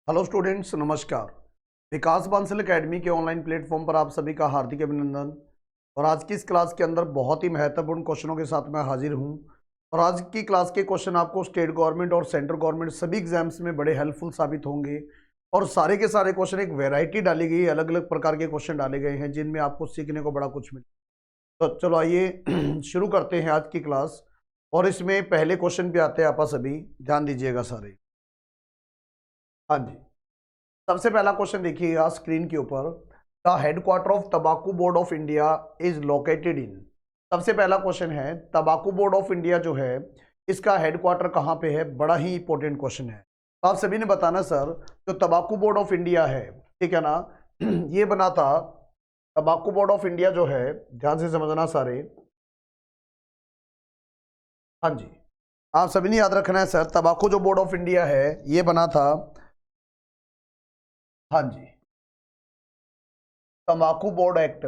Hello students, नमस्कार। विकास Bansal academy के online platform पर आप सभी का हार्दिक अभिनंदन। और आज की इस क्लास के अंदर बहुत ही महत्वपूर्ण क्वेश्चनों के साथ मैं हाजिर हूं। और आज की क्लास के क्वेश्चन आपको स्टेट गवर्नमेंट और सेंट्रल गवर्नमेंट सभी एग्जाम्स में बड़े हेल्पफुल साबित होंगे। और सारे के सारे क्वेश्चन एक वैरायटी डाली गई है, अलग अलग प्रकार के क्वेश्चन डाले गए हैं जिनमें आपको सीखने को बड़ा कुछ मिले। तो चलो आइए शुरू करते हैं आज की क्लास। और इसमें पहले क्वेश्चन पे आते हैं, आप सभी ध्यान दीजिएगा सारे। हाँ जी, सबसे पहला क्वेश्चन देखिएगा स्क्रीन के ऊपर। द हेडक्वार्टर ऑफ तंबाकू board of India is located in. सबसे पहला क्वेश्चन है, तंबाकू बोर्ड ऑफ इंडिया जो है इसका हेडक्वार्टर कहाँ पे है। बड़ा ही इंपॉर्टेंट क्वेश्चन है। तो आप सभी ने बताना सर, जो तंबाकू बोर्ड ऑफ इंडिया है, ठीक है ना, ये बना था तंबाकू बोर्ड ऑफ इंडिया जो है, ध्यान से समझना सारे। हाँ जी, आप सभी ने याद रखना है सर, तंबाकू जो बोर्ड ऑफ इंडिया है ये बना था, हाँ जी, तंबाकू बोर्ड एक्ट।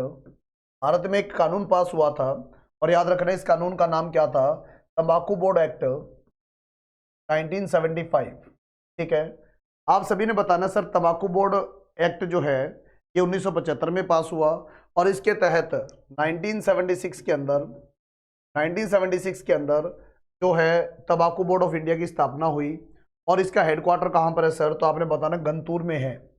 भारत में एक कानून पास हुआ था और याद रखना इस कानून का नाम क्या था, तंबाकू बोर्ड एक्ट 1975। ठीक है, आप सभी ने बताना सर, तंबाकू बोर्ड एक्ट जो है ये 1975 में पास हुआ और इसके तहत 1976 के अंदर 1976 के अंदर जो है तंबाकू बोर्ड ऑफ इंडिया की स्थापना हुई। और इसका हेडक्वार्टर कहाँ पर है सर, तो आपने बताना गंतूर में है।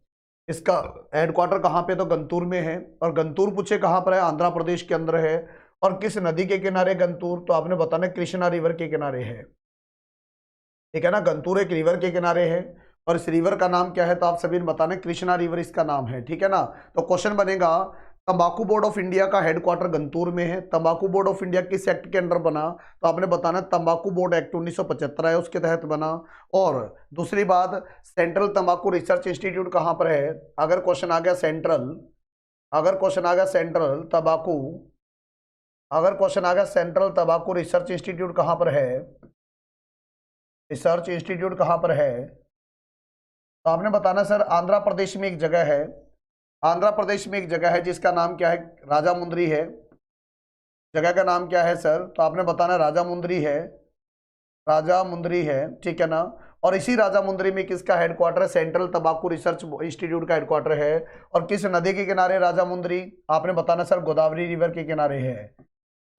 इसका हेडक्वार्टर कहाँ पे, तो गंतूर में है। और गंतूर पूछे कहाँ पर है, आंध्र प्रदेश के अंदर है। और किस नदी के किनारे गंतूर, तो आपने बताना कृष्णा रिवर के किनारे है। ठीक है ना, गंतूर एक रिवर के किनारे है और इस रिवर का नाम क्या है, तो आप सभी ने बताना कृष्णा रिवर इसका नाम है। ठीक है ना, तो क्वेश्चन बनेगा, तंबाकू बोर्ड ऑफ इंडिया का हेडक्वार्टर गंतूर में है। तंबाकू बोर्ड ऑफ इंडिया किस एक्ट के अंडर बना, तो आपने बताना तंबाकू बोर्ड एक्ट 1975 है उसके तहत बना। और दूसरी बात, सेंट्रल तंबाकू रिसर्च इंस्टीट्यूट कहाँ पर है। अगर क्वेश्चन आ गया सेंट्रल, अगर क्वेश्चन आ गया सेंट्रल तंबाकू, अगर क्वेश्चन आ गया सेंट्रल तंबाकू रिसर्च इंस्टीट्यूट कहाँ पर है, रिसर्च इंस्टीट्यूट कहाँ पर है, तो आपने बताना सर आंध्र प्रदेश में एक जगह है। आंध्र प्रदेश में एक जगह है जिसका नाम क्या है, राजामुंद्री है। जगह का नाम क्या है सर, तो आपने बताना राजामुंद्री है, राजामुंद्री है। ठीक है ना, और इसी राजामुंद्री में किसका हेडक्वार्टर है, सेंट्रल तंबाकू रिसर्च इंस्टीट्यूट का हेडक्वार्टर है। और किस नदी के किनारे राजामुंद्री, आपने बताना सर गोदावरी रिवर के किनारे है।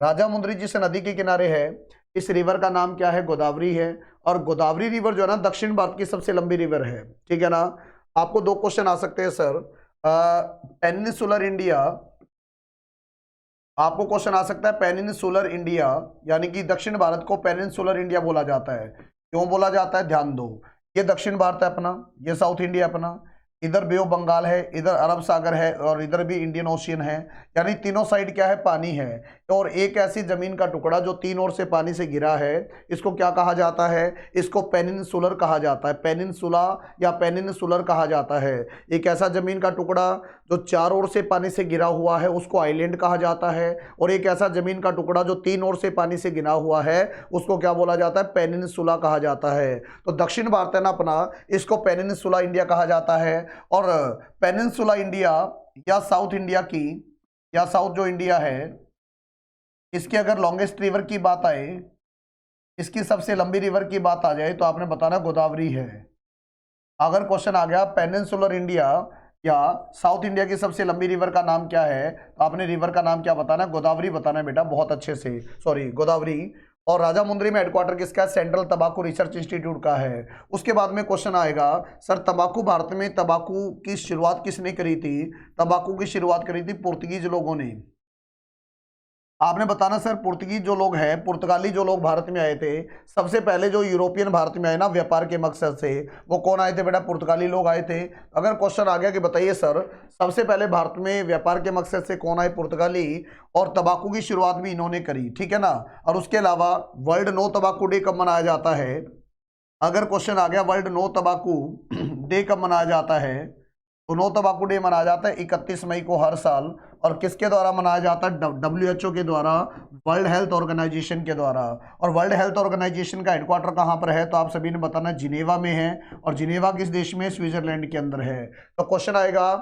राजामुंद्री जिस नदी के किनारे है, इस रिवर का नाम क्या है, गोदावरी है। और गोदावरी रिवर जो है ना दक्षिण भारत की सबसे लंबी रिवर है। ठीक है ना, आपको दो क्वेश्चन आ सकते हैं सर, पेनिनसुलर इंडिया, आपको क्वेश्चन आ सकता है पेनिनसुलर इंडिया, यानी कि दक्षिण भारत को पेनिनसुलर इंडिया बोला जाता है। क्यों बोला जाता है, ध्यान दो, ये दक्षिण भारत है अपना, ये साउथ इंडिया अपना, इधर बे ऑफ बंगाल है, इधर अरब सागर है और इधर भी इंडियन ओशियन है। यानी तीनों साइड क्या है, पानी है। और एक ऐसी जमीन का टुकड़ा जो तीन ओर से पानी से घिरा है, इसको क्या कहा जाता है, इसको पेनिनसुलर कहा जाता है। पेनिनसुला या पेनिनसुलर कहा जाता है। एक ऐसा जमीन का टुकड़ा जो चार ओर से पानी से घिरा हुआ है उसको आइलैंड कहा जाता है। और एक ऐसा जमीन का टुकड़ा जो तीन ओर से पानी से घिरा हुआ है उसको क्या बोला जाता है, पेनिनसुला कहा जाता है। तो दक्षिण भारत है ना अपना, इसको पेनिनसुला इंडिया कहा जाता है। और पेनिनसुला इंडिया या साउथ इंडिया की, या साउथ जो इंडिया है, इसकी अगर लॉन्गेस्ट रिवर की बात आए, इसकी सबसे लंबी रिवर की बात आ जाए, तो आपने बताना गोदावरी है। अगर क्वेश्चन आ गया पेनिनसुलर इंडिया या साउथ इंडिया की सबसे लंबी रिवर का नाम क्या है, तो आपने रिवर का नाम क्या बताना है, गोदावरी बताना है बेटा, बहुत अच्छे से, सॉरी गोदावरी। और राजामुंद्री में हेडक्वार्टर किसका है, सेंट्रल तंबाकू रिसर्च इंस्टीट्यूट का है। उसके बाद में क्वेश्चन आएगा, सर तंबाकू, भारत में तंबाकू की शुरुआत किसने करी थी। तंबाकू की शुरुआत करी थी पुर्तगीज लोगों ने। आपने बताना सर, पुर्तगीज जो लोग हैं, पुर्तगाली जो लोग भारत में आए थे, सबसे पहले जो यूरोपियन भारत में आए ना व्यापार के मकसद से, वो कौन आए थे बेटा, पुर्तगाली लोग आए थे। अगर क्वेश्चन आ गया कि बताइए सर, सबसे पहले भारत में व्यापार के मकसद से कौन आए, पुर्तगाली, और तंबाकू की शुरुआत भी इन्होंने करी। ठीक है ना, और उसके अलावा वर्ल्ड नो तंबाकू डे कब मनाया जाता है। अगर क्वेश्चन आ गया वर्ल्ड नो तंबाकू डे कब मनाया जाता है, तो नो तंबाकू डे मनाया जाता है 31 मई को हर साल। और किसके द्वारा मनाया जाता है, WHO के द्वारा, वर्ल्ड हेल्थ ऑर्गेनाइजेशन के द्वारा। और वर्ल्ड हेल्थ ऑर्गेनाइजेशन का हेडक्वार्टर कहाँ पर है, तो आप सभी ने बताना जिनेवा में है। और जिनेवा किस देश में, स्विट्जरलैंड के अंदर है। तो क्वेश्चन आएगा,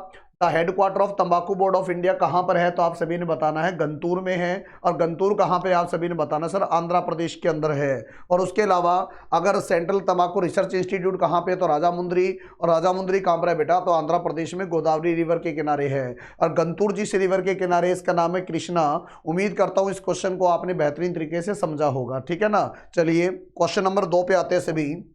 द हेडक्वार्टर ऑफ तंबाकू बोर्ड ऑफ इंडिया कहाँ पर है, तो आप सभी ने बताना है गंतूर में है। और गंतूर कहाँ पे, आप सभी ने बताना सर आंध्र प्रदेश के अंदर है। और उसके अलावा अगर सेंट्रल तंबाकू रिसर्च इंस्टीट्यूट कहाँ पे, तो राजामुंद्री। और राजामुंद्री कहाँ पर है बेटा, तो आंध्र प्रदेश में गोदावरी रिवर के किनारे है। और गंतूर जिस रिवर के किनारे, इसका नाम है कृष्णा। उम्मीद करता हूँ इस क्वेश्चन को आपने बेहतरीन तरीके से समझा होगा, ठीक है ना। चलिए क्वेश्चन नंबर 2 पे आते हैं सभी।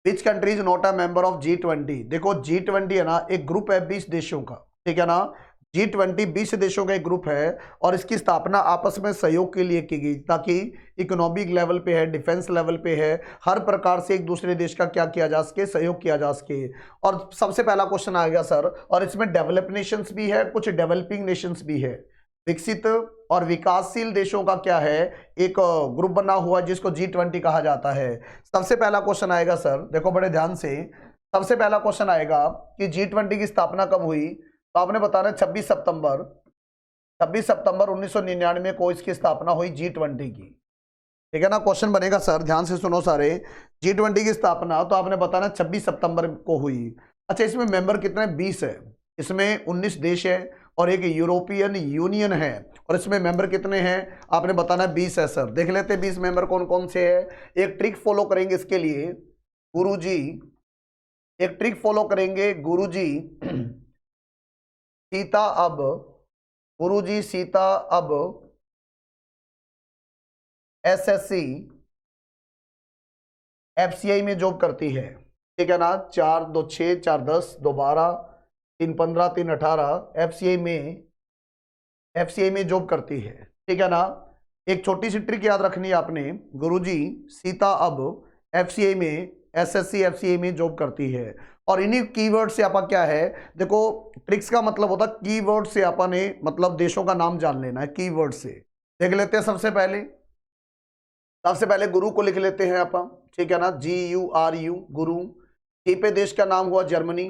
Which country is not a member of G20। देखो G20 है ना, एक ग्रुप है 20 देशों का, ठीक है ना। G20 20 देशों का एक ग्रुप है और इसकी स्थापना आपस में सहयोग के लिए की गई, ताकि इकोनॉमिक लेवल पे है, डिफेंस लेवल पे है, हर प्रकार से एक दूसरे देश का क्या किया जा सके, सहयोग किया जा सके। और सबसे पहला क्वेश्चन आएगा सर, और इसमें डेवलप नेशंस भी है, कुछ डेवलपिंग नेशंस भी है। विकसित और विकासशील देशों का क्या है, एक ग्रुप बना हुआ जिसको G20 कहा जाता है। सबसे पहला क्वेश्चन आएगा सर, देखो बड़े ध्यान से, सबसे पहला क्वेश्चन आएगा कि G20 की स्थापना कब हुई, तो आपने बताना 26 सितंबर 1999 को इसकी स्थापना हुई G20 की, ठीक है ना। क्वेश्चन बनेगा सर, ध्यान से सुनो सारे। G20 की स्थापना तो आपने बताना 26 सितंबर को हुई। अच्छा, इसमें मेंबर कितने, 20 है। इसमें 19 देश है और एक यूरोपियन यूनियन है। और इसमें मेंबर कितने हैं, आपने बताना 20 है सर। देख लेते हैं 20 मेंबर कौन कौन से है। एक ट्रिक फॉलो करेंगे इसके लिए गुरुजी, एक ट्रिक फॉलो करेंगे गुरुजी। सीता अब, गुरुजी सीता अब SSC FCI में जॉब करती है, ठीक है ना। 4 2 6 4 10 2 12 3 15 3 18 FCI में जॉब करती है, ठीक है ना। एक छोटी सी ट्रिक याद रखनी है आपने, गुरुजी सीता अब FCI में SSC FCI में जॉब करती है। और इन्हीं कीवर्ड से आपका क्या है, देखो ट्रिक्स का मतलब होता है कीवर्ड से आपने मतलब देशों का नाम जान लेना है कीवर्ड से। देख लेते हैं सबसे पहले गुरु को लिख लेते हैं अपन, ठीक है ना, GURU गुरु। जी पे देश का नाम हुआ जर्मनी,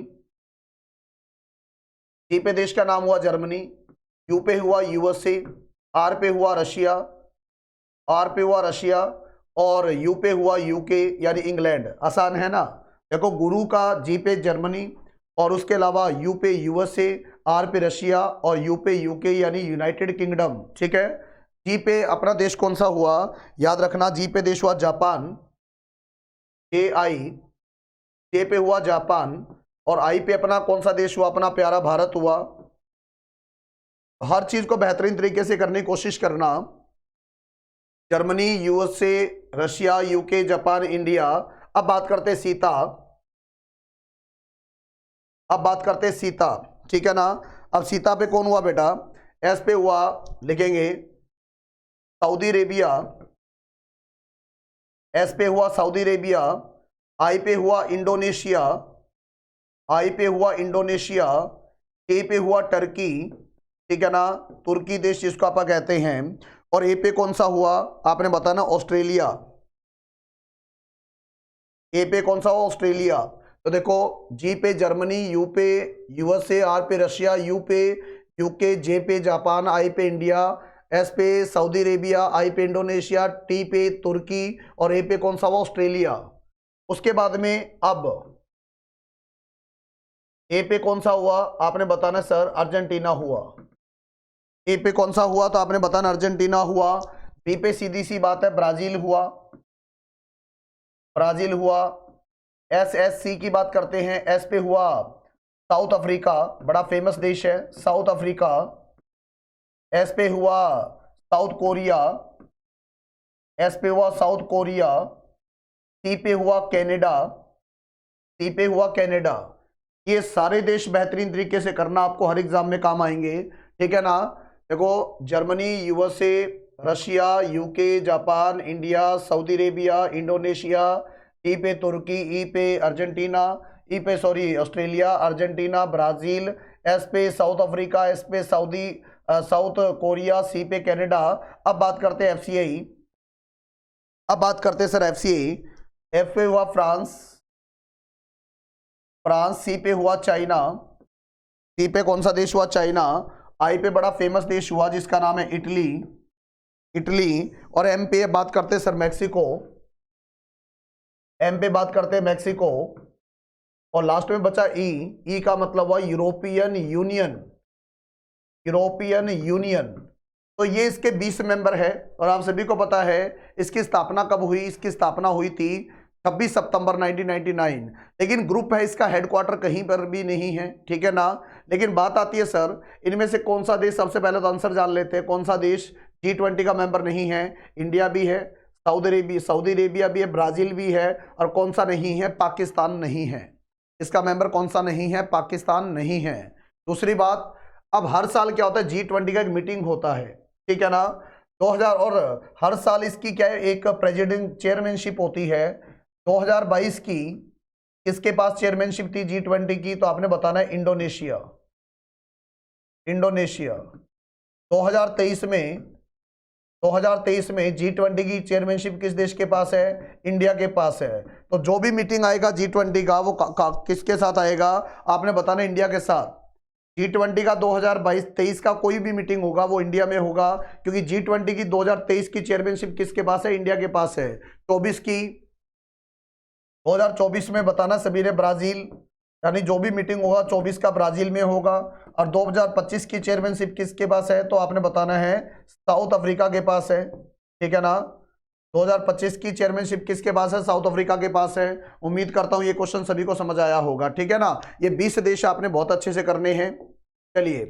जी पे देश का नाम हुआ जर्मनी। यू पे हुआ USA, आर पे हुआ रशिया, आर पे हुआ रशिया, और यू पे हुआ UK यानी इंग्लैंड। आसान है ना। देखो गुरु का जी पे जर्मनी, और उसके अलावा यू पे USA, आर पे रशिया, और यू पे UK यानी यूनाइटेड किंगडम, ठीक है। जी पे अपना देश कौन सा हुआ, याद रखना, जी पे देश हुआ जापान, JI, जे पे हुआ जापान, और आई पे अपना कौन सा देश हुआ, अपना प्यारा भारत हुआ। हर चीज को बेहतरीन तरीके से करने की कोशिश करना। Germany, USA, Russia, UK, Japan, India. अब बात करते सीता, ठीक है ना। अब सीता पे कौन हुआ बेटा, एस पे हुआ, लिखेंगे सऊदी अरेबिया, एस पे हुआ सऊदी अरेबिया। आई पे हुआ इंडोनेशिया, ए पे हुआ टर्की, ठीक है ना, तुर्की देश जिसको आप कहते हैं। और ए पे कौन सा हुआ, आपने बताना ऑस्ट्रेलिया, ए पे कौन सा हुआ, ऑस्ट्रेलिया। तो देखो जी पे जर्मनी, यू पे USA, आर पे रशिया, यू पे UK, जे पे जापान, आई पे इंडिया, एस पे सऊदी अरेबिया, आई पे इंडोनेशिया, टी पे तुर्की, और ए पे कौन सा हुआ, ऑस्ट्रेलिया। उसके बाद में अब ए पे कौन सा हुआ, आपने बताना सर अर्जेंटीना हुआ। ए पे कौन सा हुआ, तो आपने बताना अर्जेंटीना हुआ। बी पे सीधी सी बात है ब्राजील हुआ, SSC की बात करते हैं, एस पे हुआ साउथ अफ्रीका, बड़ा फेमस देश है साउथ अफ्रीका। एस पे हुआ साउथ कोरिया, एस पे हुआ साउथ कोरिया। सी पे हुआ कनाडा, ये सारे देश बेहतरीन तरीके से करना, आपको हर एग्जाम में काम आएंगे, ठीक है ना। देखो Germany, USA, Russia, UK, Japan, India, Saudi Arabia, Indonesia, T पे तुर्की, ई पे Argentina, Australia, Argentina, Brazil, S पे साउथ अफ्रीका, एस पे साउथ कोरिया, सी पे कनाडा। अब बात करते हैं FCI, सर FCI। एफ पे हुआ फ्रांस, सी पे हुआ चाइना, सी पे कौन सा देश हुआ, चाइना। आई पे बड़ा फेमस देश हुआ जिसका नाम है इटली। और एम पे बात करते हैं सर मैक्सिको, और लास्ट में बचा ई। ई का मतलब हुआ यूरोपियन यूनियन, यूरोपियन यूनियन। तो ये इसके 20 मेंबर है और आप सभी को पता है इसकी स्थापना कब हुई, इसकी स्थापना हुई थी 26 सितंबर 1999। लेकिन ग्रुप है इसका, हेडक्वार्टर कहीं पर भी नहीं है, ठीक है ना। लेकिन बात आती है सर इनमें से कौन सा देश, सबसे पहले तो आंसर जान लेते हैं, कौन सा देश G20 का मेंबर नहीं है। इंडिया भी है, सऊदी अरेबिया भी है, ब्राजील भी है, और कौन सा नहीं है, पाकिस्तान नहीं है। इसका मेंबर कौन सा नहीं है, पाकिस्तान नहीं है। दूसरी बात, अब हर साल क्या होता है, G20 का एक मीटिंग होता है, ठीक है ना, 2000, और हर साल इसकी क्या है, एक प्रेसिडेंट चेयरमैनशिप होती है। 2022 की इसके पास चेयरमैनशिप थी G20 की, तो आपने बताना है इंडोनेशिया। 2023 में G20 की चेयरमैनशिप किस देश के पास है, इंडिया के पास है। तो जो भी मीटिंग आएगा G20 का वो किसके साथ आएगा, आपने बताना इंडिया के साथ। G20 का 2022-23 का कोई भी मीटिंग होगा वो इंडिया में होगा, क्योंकि G20 की 2023 की चेयरमैनशिप किसके पास है, इंडिया के पास है। 2024 में बताना सभी ने ब्राजील, यानी जो भी मीटिंग होगा 24 का ब्राजील में होगा। और 2025 की चेयरमैनशिप किसके पास है, तो आपने बताना है साउथ अफ्रीका के पास है, ठीक है ना। 2025 की चेयरमैनशिप किसके पास है, साउथ अफ्रीका के पास है। उम्मीद करता हूं ये क्वेश्चन सभी को समझ आया होगा, ठीक है ना। ये 20 देश आपने बहुत अच्छे से करने हैं। चलिए,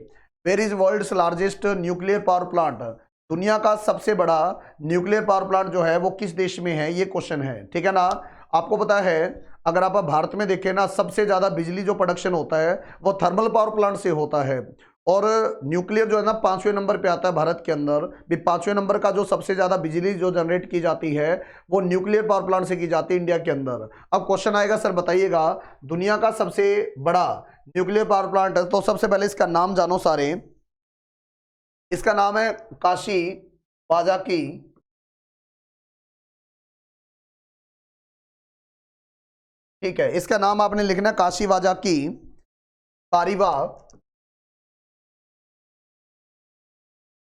where is world's largest nuclear power plant, दुनिया का सबसे बड़ा न्यूक्लियर पावर प्लांट जो है वो किस देश में है, ये क्वेश्चन है, ठीक है ना। आपको पता है अगर आप भारत में देखें ना, सबसे ज्यादा बिजली जो प्रोडक्शन होता है वो थर्मल पावर प्लांट से होता है, और न्यूक्लियर जो है ना 5वें नंबर पे आता है भारत के अंदर भी। 5वें नंबर का जो सबसे ज्यादा बिजली जो जनरेट की जाती है वो न्यूक्लियर पावर प्लांट से की जाती है इंडिया के अंदर। अब क्वेश्चन आएगा, सर बताइएगा दुनिया का सबसे बड़ा न्यूक्लियर पावर प्लांट है, तो सबसे पहले इसका नाम जानो सारे। इसका नाम है काशी वाजाकी, ठीक है। इसका नाम आपने लिखना Kashiwazaki Kariwa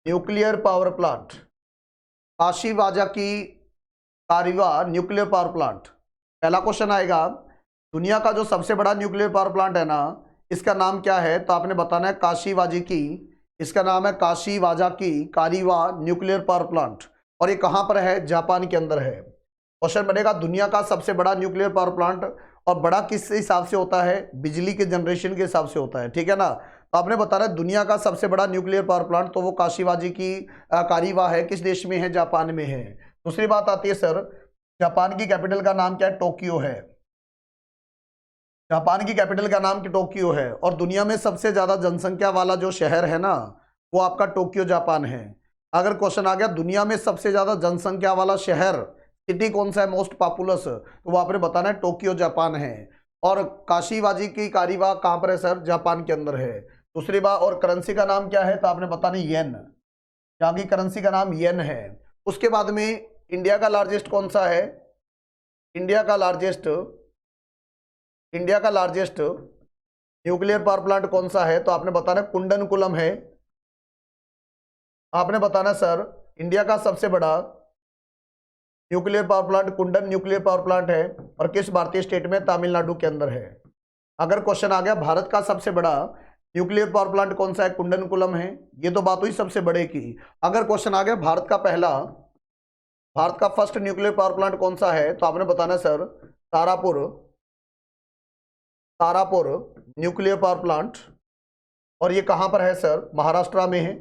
nuclear power plant, Kashiwazaki Kariwa nuclear power plant. पहला क्वेश्चन आएगा, दुनिया का जो सबसे बड़ा न्यूक्लियर पावर प्लांट है ना, इसका नाम क्या है, तो आपने बताना है काशी वाजिकी। इसका नाम है Kashi वाजाकी Kariwa nuclear power plant, और ये कहां पर है, जापान के अंदर है। क्वेश्चन बनेगा दुनिया का सबसे बड़ा न्यूक्लियर पावर प्लांट, और बड़ा किस हिसाब से होता है, बिजली के जनरेशन के हिसाब से होता है, ठीक है ना। तो आपने बताना है दुनिया का सबसे बड़ा न्यूक्लियर पावर प्लांट, तो वो काशीवाजी की कारीवा है, किस देश में है, जापान में है। दूसरी बात आती है सर, जापान की कैपिटल का नाम क्या है, टोक्यो है। जापान की कैपिटल का नाम टोक्यो है, और दुनिया में सबसे ज्यादा जनसंख्या वाला जो शहर है ना वो आपका टोक्यो जापान है। अगर क्वेश्चन आ गया दुनिया में सबसे ज्यादा जनसंख्या वाला शहर, सिटी कौन सा है, मोस्ट पॉपुलस, तो वो आपने बताना है टोक्यो जापान है। और काशीवाजी की कारीवा कहां पर है सर, जापान के अंदर है। दूसरी बात, और करेंसी का नाम क्या है, तो आपने बताना येन, यहाँ की करेंसी का नाम येन है। उसके बाद में इंडिया का लार्जेस्ट कौन सा है, इंडिया का लार्जेस्ट न्यूक्लियर पावर प्लांट कौन सा है, तो आपने बताना कुंडनकुलम है। आपने बताना सर इंडिया का सबसे बड़ा न्यूक्लियर पावर प्लांट कुंडन न्यूक्लियर पावर प्लांट है, और किस भारतीय स्टेट में, तमिलनाडु के अंदर है। अगर क्वेश्चन आ गया भारत का सबसे बड़ा न्यूक्लियर पावर प्लांट कौन सा है, कुंडनकुलम है, ये तो बात हुई सबसे बड़े की। अगर क्वेश्चन आ गया भारत का फर्स्ट न्यूक्लियर पावर प्लांट कौन सा है, तो आपने बताना sir Tarapur nuclear power plant, और ये कहां पर है सर, महाराष्ट्र में है।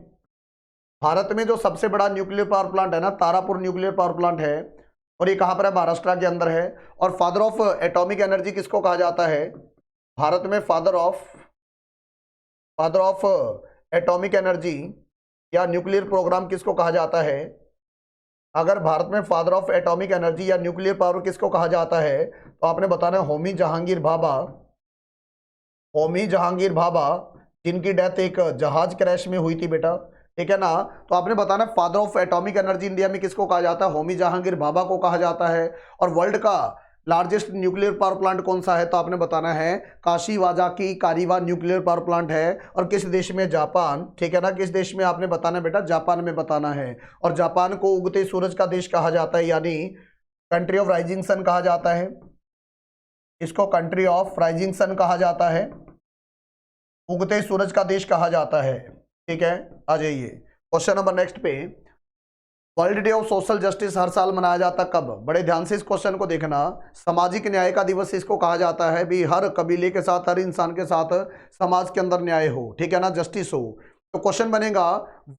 भारत में जो सबसे बड़ा न्यूक्लियर पावर प्लांट है ना, तारापुर न्यूक्लियर पावर प्लांट है, और ये कहां पर है, महाराष्ट्र के अंदर है। और फादर ऑफ एटॉमिक एनर्जी किसको कहा जाता है, भारत में फादर ऑफ एटॉमिक एनर्जी या न्यूक्लियर प्रोग्राम किसको कहा जाता है। अगर भारत में फादर ऑफ एटॉमिक एनर्जी या न्यूक्लियर पावर किसको कहा जाता है, तो आपने बताना है होमी जहांगीर भाभा, जिनकी डेथ एक जहाज क्रैश में हुई थी बेटा, ठीक है ना। तो आपने बताना father of atomic energy India में किसको कहा जाता है, होमी जहांगीर भाभा को कहा जाता है। और वर्ल्ड का लार्जेस्ट न्यूक्लियर पावर प्लांट कौन सा है, तो आपने बताना है Kashi वाजाकी Kariwa nuclear power plant है, और किस देश में, जापान, ठीक है ना। किस देश में आपने बताना बेटा, जापान में बताना है। और जापान को उगते सूरज का देश कहा जाता है, यानी कंट्री ऑफ राइजिंग सन कहा जाता है, इसको कंट्री ऑफ राइजिंग सन कहा जाता है, उगते सूरज का देश कहा जाता है। ठीक है, आ जाइए क्वेश्चन नंबर नेक्स्ट पे। World day of social justice हर साल मनाया जाता कब? बड़े ध्यान से इस क्वेश्चन को देखना। सामाजिक न्याय का दिवस इसको कहा जाता है भी, हर कबीले के साथ, हर इंसान के साथ समाज के अंदर न्याय हो, ठीक है ना, जस्टिस हो। तो क्वेश्चन बनेगा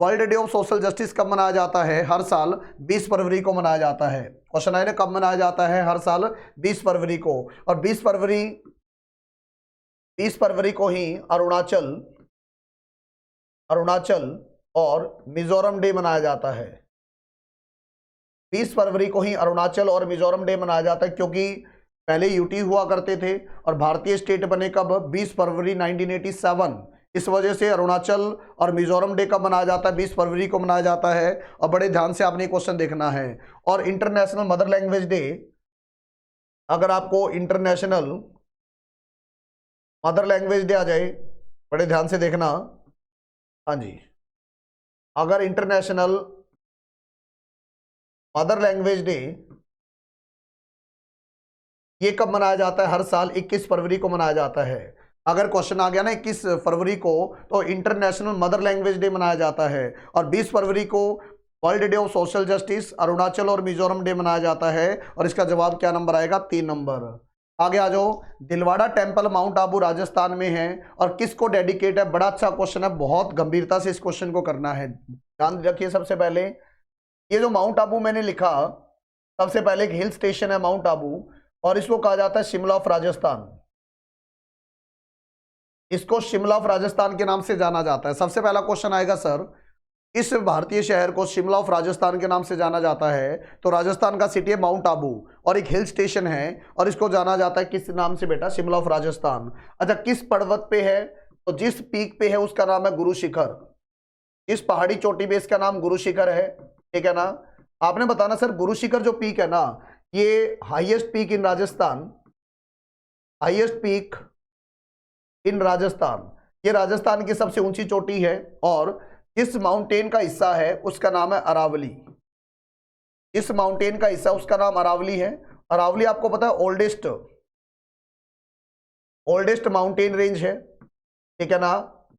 world day of social justice कब मनाया जाता है? हर साल 20 फरवरी को मनाया जाता है। क्वेश्चन है ना, कब मनाया जाता है? हर साल 20 फरवरी को। और 20 फरवरी को ही अरुणाचल और मिजोरम डे मनाया जाता है। 20 फरवरी को ही अरुणाचल और मिजोरम डे मनाया जाता है, क्योंकि पहले यूटी हुआ करते थे और भारतीय स्टेट बने कब? 20 फरवरी 1987। इस वजह से अरुणाचल और मिजोरम डे कब मनाया जाता है? 20 फरवरी को मनाया जाता है। और बड़े ध्यान से आपने क्वेश्चन देखना है। और इंटरनेशनल मदर लैंग्वेज डे, अगर आपको इंटरनेशनल मदर लैंग्वेज डे आ जाए, बड़े ध्यान से देखना। हाँ जी, अगर इंटरनेशनल मदर लैंग्वेज डे ये कब मनाया जाता है? हर साल 21 फरवरी को मनाया जाता है। अगर क्वेश्चन आ गया ना 21 फरवरी को, तो इंटरनेशनल मदर लैंग्वेज डे मनाया जाता है। और 20 फरवरी को world day of social justice Arunachal और मिजोरम डे मनाया जाता है। और इसका जवाब क्या नंबर आएगा? 3 नंबर। आगे आ जाओ। दिलवाड़ा टेम्पल माउंट आबू राजस्थान में है और किसको डेडिकेट है? बड़ा अच्छा क्वेश्चन है, बहुत गंभीरता से इस क्वेश्चन को करना है। ध्यान रखिए। सबसे पहले ये जो माउंट आबू मैंने लिखा, सबसे पहले एक हिल स्टेशन है माउंट आबू, और इसको कहा जाता है शिमला ऑफ राजस्थान। इसको शिमला ऑफ राजस्थान के नाम से जाना जाता है। सबसे पहला क्वेश्चन आएगा सर, इस भारतीय शहर को शिमला ऑफ राजस्थान के नाम से जाना जाता है, तो राजस्थान का सिटी है माउंट आबू और एक हिल स्टेशन है और इसको जाना जाता है किस नाम से बेटा? शिमला ऑफ राजस्थान। अच्छा, किस पर्वत पे है? तो जिस पीक पे है उसका नाम है गुरु शिखर। इस पहाड़ी चोटी पे इसका नाम गुरु शिखर है। ठीक है ना। आपने बताना सर, गुरु शिखर जो पीक है ना, ये highest peak in Rajasthan, highest peak in Rajasthan, ये राजस्थान की सबसे ऊंची चोटी है। और इस माउंटेन का हिस्सा है उसका नाम है अरावली। इस माउंटेन का हिस्सा उसका नाम अरावली है। अरावली आपको पता है ओल्डेस्ट माउंटेन रेंज है। ठीक है ना।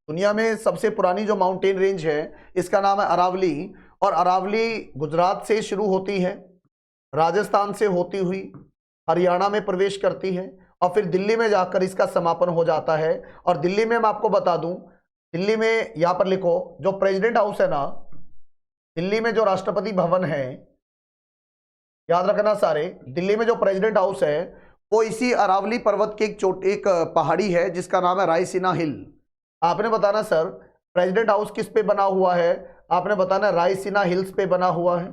दुनिया में सबसे पुरानी जो माउंटेन रेंज है इसका नाम है अरावली। और अरावली गुजरात से शुरू होती है, राजस्थान से होती हुई हरियाणा में प्रवेश करती है और फिर दिल्ली में जाकर इसका समापन हो जाता है। और दिल्ली में मैं आपको बता दूं, दिल्ली में यहां पर लिखो, जो प्रेसिडेंट हाउस है ना, दिल्ली में जो राष्ट्रपति भवन है, याद रखना सारे, दिल्ली में जो प्रेसिडेंट हाउस है वो इसी अरावली पर्वत के एक पहाड़ी है जिसका नाम है रायसीना हिल। आपने बताना सर, प्रेसिडेंट हाउस किस पे बना हुआ है? आपने बताना रायसीना हिल्स पे बना हुआ है।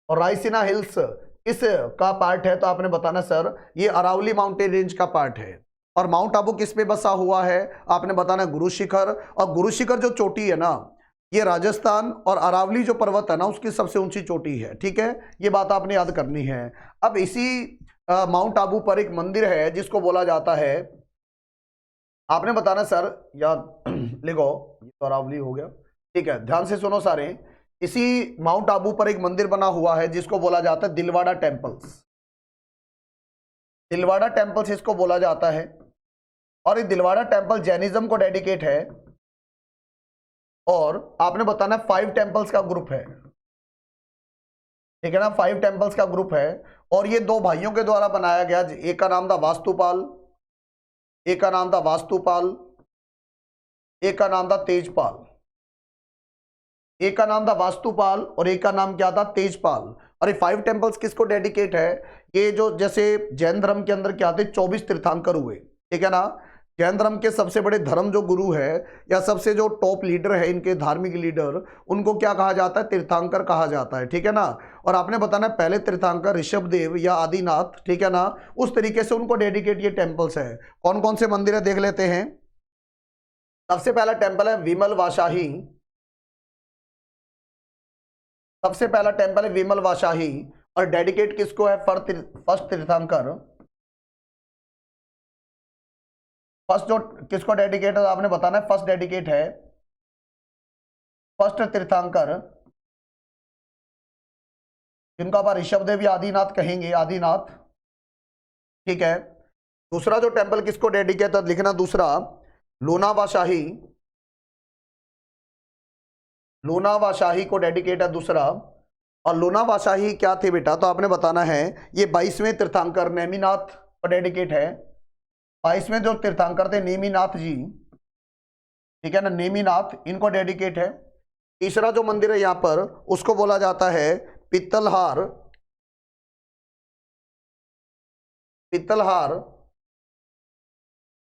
और रायसीना हिल्स किस का पार्ट है? तो आपने बताना सर, ये अरावली माउंटेन रेंज का पार्ट है। और माउंट आबू किस पे बसा हुआ है? आपने बताना गुरु शिखर। और गुरु शिखर जो चोटी है ना, ये राजस्थान और अरावली जो पर्वत है ना उसकी सबसे ऊंची चोटी है। ठीक है, ये बात आपने याद करनी है। अब इसी माउंट आबू पर एक मंदिर है जिसको बोला जाता है, आपने बताना सर, याद लिखो, ये तो अरावली हो गया। ठीक है, ध्यान से सुनो सारे। इसी माउंट आबू पर एक मंदिर बना हुआ है जिसको बोला जाता है दिलवाड़ा टेम्पल्स। दिलवाड़ा टेम्पल्स इसको बोला जाता है। और ये दिलवाड़ा टेम्पल जैनिज्म को डेडिकेट है। और आपने बताना 5 टेम्पल्स का ग्रुप है। ठीक है ना, 5 टेम्पल्स का ग्रुप है। और ये 2 भाइयों के द्वारा बनाया गया। एक का नाम था वास्तुपाल, एक का नाम था वास्तुपाल, एक का नाम था तेजपाल। एक का नाम था वास्तुपाल और एक का नाम क्या था? तेजपाल। और ये 5 टेम्पल्स किसको डेडिकेट है? ये जो जैसे जैन धर्म के अंदर क्या थे, 24 तीर्थंकर हुए। ठीक है ना। जैन धर्म के सबसे बड़े धर्म जो गुरु है या सबसे जो टॉप लीडर है, इनके धार्मिक लीडर, उनको क्या कहा जाता है? तीर्थंकर कहा जाता है। ठीक है ना। और आपने बताना पहले तीर्थंकर ऋषभदेव या आदिनाथ, ठीक है ना, उस तरीके से उनको डेडिकेट ये टेम्पल्स है। कौन कौन से मंदिर है देख लेते हैं। सबसे पहला टेम्पल है विमल वाशाही। सबसे पहला टेम्पल है विमल वाशाही। और डेडिकेट किसको है? फर्स्ट तीर्थंकर। फर्स्ट जो किसको डेडिकेट है आपने बताना है। फर्स्ट डेडिकेट है फर्स्ट तीर्थंकर, जिनको आप ऋषभदेव या आदिनाथ कहेंगे, आदिनाथ। ठीक है। दूसरा जो टेम्पल किसको डेडिकेट है लिखना, दूसरा लोनावा शाही, लोनावा शाही को डेडिकेट है दूसरा। और लोनावा शाही क्या थे बेटा, तो आपने बताना है ये 22वें तीर्थंकर नेमिनाथ को डेडिकेट है। 22वें जो तीर्थंकर थे नेमिनाथ जी, ठीक है ना, नेमिनाथ, इनको डेडिकेट है। तीसरा जो मंदिर है यहां पर उसको बोला जाता है पित्तलहार, पित्तलहार।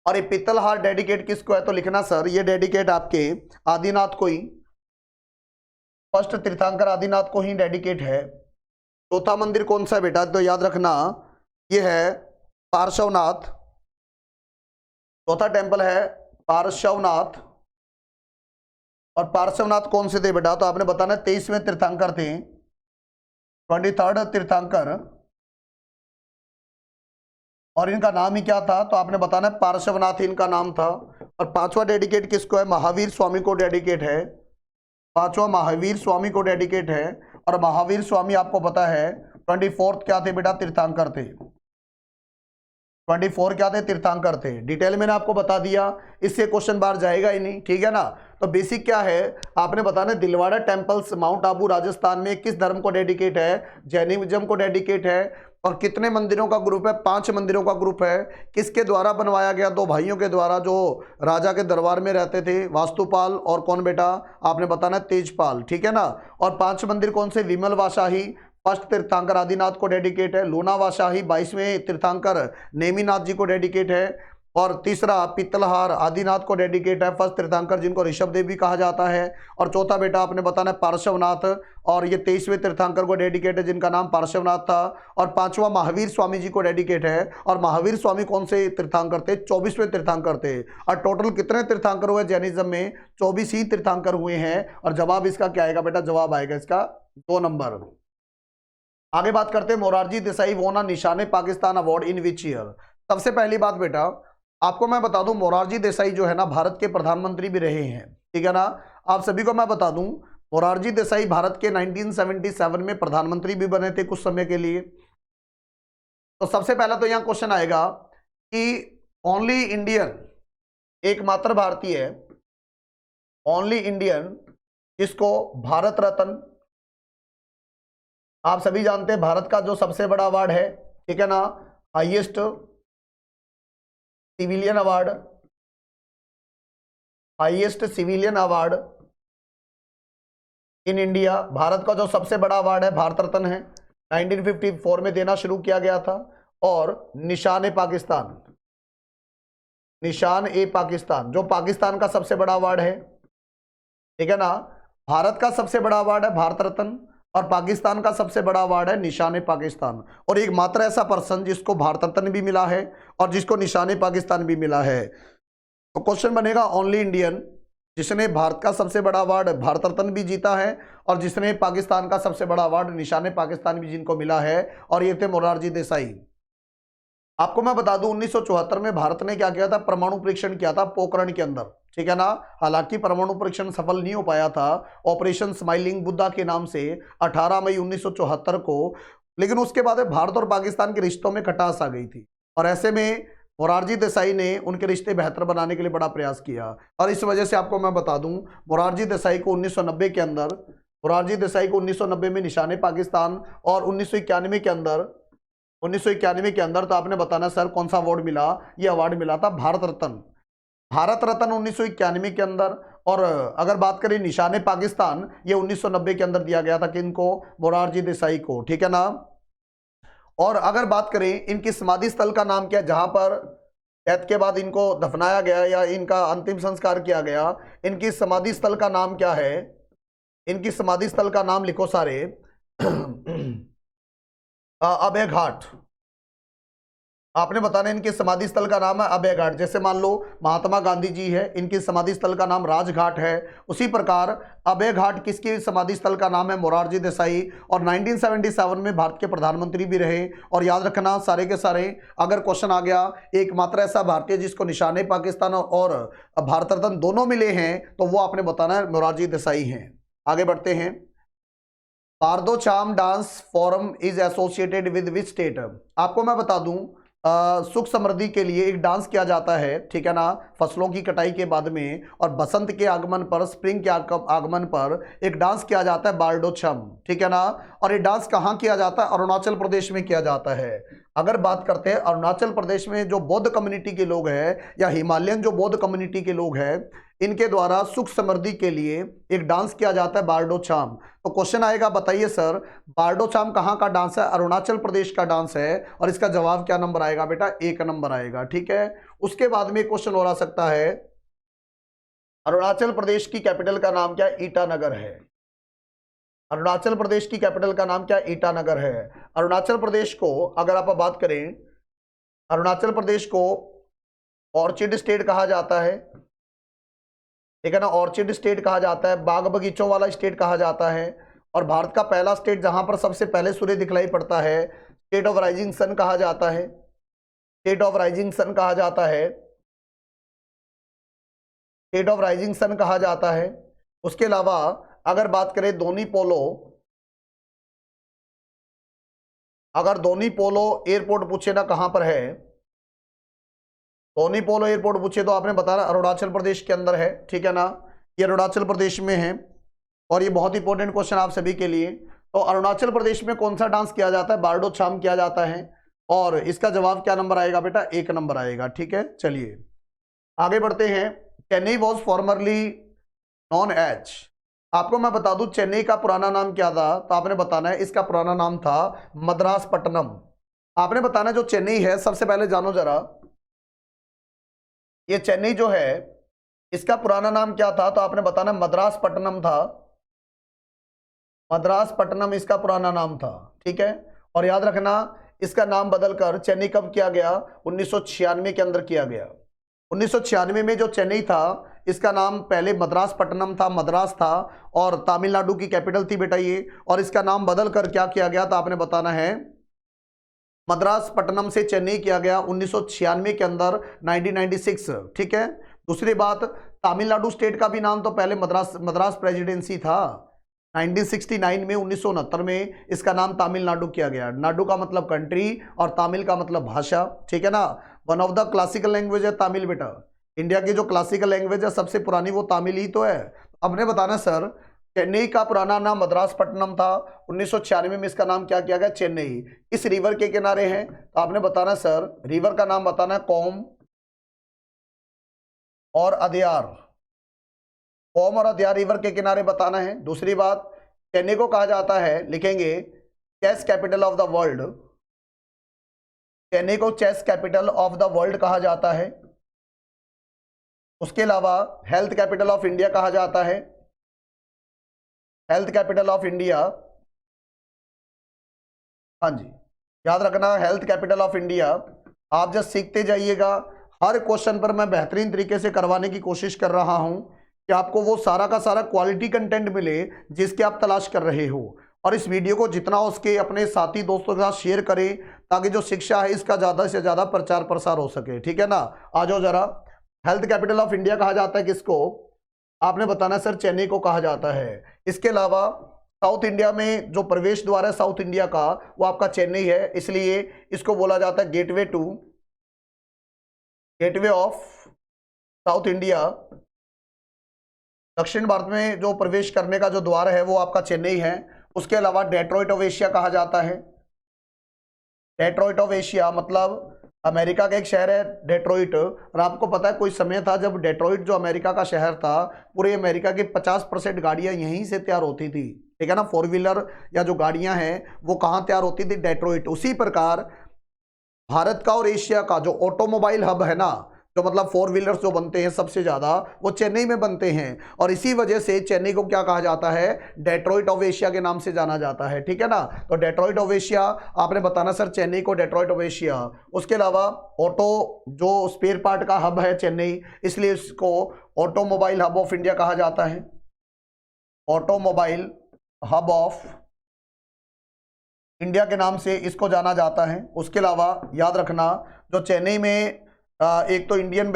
और ये पित्तलहार डेडिकेट किसको है, तो लिखना सर ये डेडिकेट आपके आदिनाथ को ही, फर्स्ट तीर्थंकर आदिनाथ को ही डेडिकेट है। चौथा मंदिर कौन सा है बेटा, तो याद रखना ये है पार्श्वनाथ, चौथा टेंपल है पार्श्वनाथ। और पार्श्वनाथ कौन से थे बेटा, तो आपने बताना 23वें तीर्थंकर थे, 23rd तीर्थंकर। और इनका नाम ही क्या था, तो आपने बताना पार्श्वनाथ इनका नाम था। और पांचवा डेडिकेट किसको है, महावीर स्वामी को डेडिकेट है, पांचवा महावीर स्वामी को डेडिकेट है। और महावीर स्वामी आपको पता है 24th क्या थे बेटा, तीर्थंकर थे, 24 क्या थे, तीर्थंकर थे। डिटेल मैंने आपको बता दिया, इससे क्वेश्चन बाहर जाएगा ही नहीं, ठीक है ना। तो बेसिक क्या है आपने बताना, दिलवाड़ा टेम्पल्स माउंट आबू राजस्थान में किस धर्म को डेडिकेट है, जैनिज्म को डेडिकेट है। और कितने मंदिरों का ग्रुप है, 5 मंदिरों का ग्रुप है। किसके द्वारा बनवाया गया, 2 भाइयों के द्वारा जो राजा के दरबार में रहते थे, वास्तुपाल और कौन बेटा, आपने बताना तेजपाल, ठीक है ना। और 5 मंदिर कौन से, विमल वाशाही फर्स्ट तीर्थंकर आदिनाथ को डेडिकेट है, लोनावा शाही 22वें तीर्थंकर नेमिनाथ जी को डेडिकेट है। और तीसरा पित्तलहार आदिनाथ को डेडिकेट है, फर्स्ट तीर्थंकर जिनको ऋषभ देव भी कहा जाता है। और चौथा बेटा आपने बताना पार्श्वनाथ, और ये 23वें तीर्थंकर को डेडिकेट है जिनका नाम पार्श्वनाथ था। और 5वां महावीर स्वामी जी को डेडिकेट है। और महावीर स्वामी कौन से तीर्थंकर थे, 24वें तीर्थंकर थे। और टोटल कितने तीर्थंकर हुए जैनिज्म में, 24 ही तीर्थंकर हुए हैं। और जवाब इसका क्या आएगा बेटा, जवाब आएगा इसका 2 नंबर। आगे बात करते हैं, मोरारजी देसाई वोन निशाने Pakistan award in which year. सबसे पहली बात बेटा आपको मैं बता दूं, मोरारजी देसाई जो है ना भारत के प्रधानमंत्री भी रहे हैं, ठीक है ना। आप सभी को मैं बता दूं मोरारजी देसाई भारत के 1977 में प्रधानमंत्री भी बने थे कुछ समय के लिए। तो सबसे पहला तो यहां क्वेश्चन आएगा कि ओनली इंडियन, एकमात्र भारतीय, ओनली इंडियन जिसको भारत रत्न, आप सभी जानते हैं भारत का जो सबसे बड़ा अवार्ड है, ठीक है ना, highest civilian award, highest civilian award in India, Bharat का जो सबसे बड़ा अवार्ड है भारत रत्न है, 1954 में देना शुरू किया गया था। और निशान ए पाकिस्तान, निशान ए पाकिस्तान जो पाकिस्तान का सबसे बड़ा अवार्ड है, ठीक है ना। भारत का सबसे बड़ा अवार्ड है भारत रत्न और पाकिस्तान का सबसे बड़ा अवार्ड है निशान पाकिस्तान। और एक मात्र ऐसा पर्सन जिसको भारत रत्न भी मिला है और जिसको निशान पाकिस्तान भी मिला है। तो क्वेश्चन बनेगा ओनली इंडियन जिसने भारत का सबसे बड़ा अवार्ड भारत रत्न भी जीता है और जिसने पाकिस्तान का सबसे बड़ा अवार्ड निशान पाकिस्तान भी जिनको मिला है, और ये थे मोरारजी देसाई। आपको मैं बता दूं 1974 में भारत ने क्या किया था, परमाणु परीक्षण किया था पोखरण के अंदर, ठीक है ना। हालांकि परमाणु परीक्षण सफल नहीं हो पाया था, ऑपरेशन स्माइलिंग बुद्धा के नाम से 18 मई 1974 को। लेकिन उसके बाद भारत और पाकिस्तान के रिश्तों में खटास आ गई थी और ऐसे में मोरारजी देसाई ने उनके रिश्ते बेहतर बनाने के लिए बड़ा प्रयास किया। और इस वजह से आपको मैं बता दूं मोरारजी देसाई को 1990 के अंदर, मोरारजी देसाई को 1990 में निशान पाकिस्तान और 1991 के अंदर, 1991 के अंदर तो आपने बताना सर कौन सा अवार्ड मिला, ये अवार्ड मिला था भारत रत्न, भारत रत्न 1991 के अंदर। और अगर बात करें निशान पाकिस्तान, ये 1990 के अंदर दिया गया था किनको, मोरारजी देसाई को, ठीक है ना। और अगर बात करें इनकी समाधि स्थल का नाम क्या है, जहां पर डेथ के बाद इनको दफनाया गया या इनका अंतिम संस्कार किया गया, इनकी समाधि स्थल का नाम क्या है, इनकी समाधि स्थल का नाम लिखो सारे अभय घाट। आपने बताना इनके समाधि स्थल का नाम है अभय घाट। जैसे मान लो महात्मा गांधी जी है, इनकी समाधि स्थल का नाम राजघाट है, उसी प्रकार अभय घाट किसकी समाधि स्थल का नाम है, मोरारजी देसाई। और 1977 में भारत के प्रधानमंत्री भी रहे। और याद रखना सारे के सारे, अगर क्वेश्चन आ गया एकमात्र ऐसा भारतीय जिसको निशान पाकिस्तान और भारत रत्न दोनों मिले हैं, तो वो आपने बताना है मोरारजी देसाई हैं। आगे बढ़ते हैं, पारदो चाम dance form is associated with which state. आपको मैं बता दूं सुख समृद्धि के लिए एक डांस किया जाता है, ठीक है ना, फसलों की कटाई के बाद में, और बसंत के आगमन पर, स्प्रिंग के आगमन पर एक डांस किया जाता है बारडो छम, ठीक है ना। और ये डांस कहाँ किया जाता है? अरुणाचल प्रदेश में किया जाता है। अगर बात करते हैं अरुणाचल प्रदेश में जो बौद्ध कम्युनिटी के लोग हैं या हिमालयन जो बौद्ध कम्युनिटी के लोग हैं, इनके द्वारा सुख समृद्धि के लिए एक डांस किया जाता है बारडो छाम। तो क्वेश्चन आएगा, बताइए सर बारडो छाम कहाँ का डांस है? अरुणाचल प्रदेश का डांस है। और इसका जवाब क्या नंबर आएगा बेटा? 1 नंबर आएगा, ठीक है। उसके बाद में क्वेश्चन हो सकता है, अरुणाचल प्रदेश की कैपिटल का नाम क्या? ईटानगर है। अरुणाचल प्रदेश की कैपिटल का नाम क्या? ईटानगर है। अरुणाचल प्रदेश को अगर आप बात करें, अरुणाचल प्रदेश को ऑर्चिड स्टेट कहा जाता है, ठीक है ना, ऑर्चिड स्टेट कहा जाता है, बाग बगीचों वाला स्टेट कहा जाता है। और भारत का पहला स्टेट जहां पर सबसे पहले सूर्य दिखलाई पड़ता है, स्टेट ऑफ राइजिंग सन कहा जाता है, स्टेट ऑफ राइजिंग सन कहा जाता है, स्टेट ऑफ राइजिंग सन कहा जाता है। उसके अलावा अगर बात करें दोनी पोलो, अगर दोनी पोलो एयरपोर्ट पूछे ना कहां पर है, दोनी पोलो एयरपोर्ट पूछे तो आपने बताना अरुणाचल प्रदेश के अंदर है, ठीक है ना, ये अरुणाचल प्रदेश में है। और ये बहुत इंपॉर्टेंट क्वेश्चन आप सभी के लिए। तो अरुणाचल प्रदेश में कौन सा डांस किया जाता है? बारडो छाम किया जाता है। और इसका जवाब क्या नंबर आएगा बेटा? 1 नंबर आएगा, ठीक है। चलिए आगे बढ़ते हैं। Chennai was formerly known as, आपको मैं बता दूं चेन्नई का पुराना नाम क्या था, तो आपने बताना है इसका पुराना नाम था मद्रास पट्टनम। आपने बताना जो चेन्नई है, सबसे पहले जानो जरा, ये चेन्नई जो है इसका पुराना नाम क्या था, तो आपने बताना मद्रास पट्टनम था, मद्रास पट्टनम इसका पुराना नाम था, ठीक है। और याद रखना इसका नाम बदलकर चेन्नई कब किया गया? 1996 के अंदर किया गया। 1996 में जो चेन्नई था इसका नाम पहले मद्रास पट्टनम था, मद्रास था, और तमिलनाडु की कैपिटल थी बेटा ये। और इसका नाम बदल कर क्या किया गया, तो आपने बताना है मद्रास पट्टनम से चेन्नई किया गया 1996 के अंदर, 1996, ठीक है। दूसरी बात, तमिलनाडु स्टेट का भी नाम तो पहले मद्रास प्रेसिडेंसी था। 1969 में, 1969 में इसका नाम तमिलनाडु किया गया। नाडु का मतलब कंट्री और तमिल का मतलब भाषा, ठीक है ना। One of the classical language है तमिल बेटा। इंडिया की जो क्लासिकल लैंग्वेज है सबसे पुरानी वो तमिल ही तो है। आपने बताना सर चेन्नई का पुराना नाम मद्रास पट्टनम था, 1996 में इसका नाम क्या किया गया? चेन्नई। इस रिवर के किनारे है, तो आपने बताना सर रिवर का नाम बताना कोम और अदयार, कोम और अदयार रिवर के किनारे बताना है। दूसरी बात, चेन्नई को कहा जाता है, लिखेंगे chess capital of the world, Chennai को chess capital of the world कहा जाता है। उसके अलावा हेल्थ कैपिटल ऑफ इंडिया कहा जाता है, हेल्थ कैपिटल ऑफ इंडिया, हाँ जी याद रखना हेल्थ कैपिटल ऑफ इंडिया। आप जब सीखते जाइएगा, हर क्वेश्चन पर मैं बेहतरीन तरीके से करवाने की कोशिश कर रहा हूं कि आपको वो सारा का सारा क्वालिटी कंटेंट मिले जिसकी आप तलाश कर रहे हो। और इस वीडियो को जितना हो सके अपने साथी दोस्तों के साथ शेयर करें ताकि जो शिक्षा है इसका ज़्यादा से ज़्यादा प्रचार प्रसार हो सके, ठीक है ना। आ जाओ जरा, हेल्थ कैपिटल ऑफ इंडिया कहा जाता है किसको? आपने बताना सर चेन्नई को कहा जाता है। इसके अलावा साउथ इंडिया में जो प्रवेश द्वार है साउथ इंडिया का वो आपका चेन्नई है, इसलिए इसको बोला जाता है गेटवे ऑफ साउथ इंडिया। दक्षिण भारत में जो प्रवेश करने का जो द्वार है वो आपका चेन्नई है। उसके अलावा डेट्रॉइट ऑफ एशिया कहा जाता है, डेट्रॉइट ऑफ एशिया मतलब अमेरिका का एक शहर है डेट्रॉइट। और आपको पता है कोई समय था जब डेट्रॉइट जो अमेरिका का शहर था, पूरे अमेरिका की 50% गाड़ियां यहीं से तैयार होती थी, ठीक है ना। 4 व्हीलर या जो गाड़ियां हैं वो कहाँ तैयार होती थी? डेट्रॉइट। उसी प्रकार भारत का और एशिया का जो ऑटोमोबाइल हब है ना, जो मतलब 4 व्हीलर्स जो बनते हैं सबसे ज्यादा वो चेन्नई में बनते हैं। और इसी वजह से चेन्नई को क्या कहा जाता है? डेट्रॉइट ऑफ एशिया के नाम से जाना जाता है, ठीक है ना। तो डेट्रॉइट ऑफ एशिया आपने बताना सर चेन्नई को डेट्रॉइट ऑफ एशिया। उसके अलावा ऑटो जो स्पेयर पार्ट का हब है चेन्नई, इसलिए इसको ऑटोमोबाइल हब ऑफ इंडिया कहा जाता है, ऑटोमोबाइल हब ऑफ इंडिया के नाम से इसको जाना जाता है। उसके अलावा याद रखना जो चेन्नई में एक तो इंडियन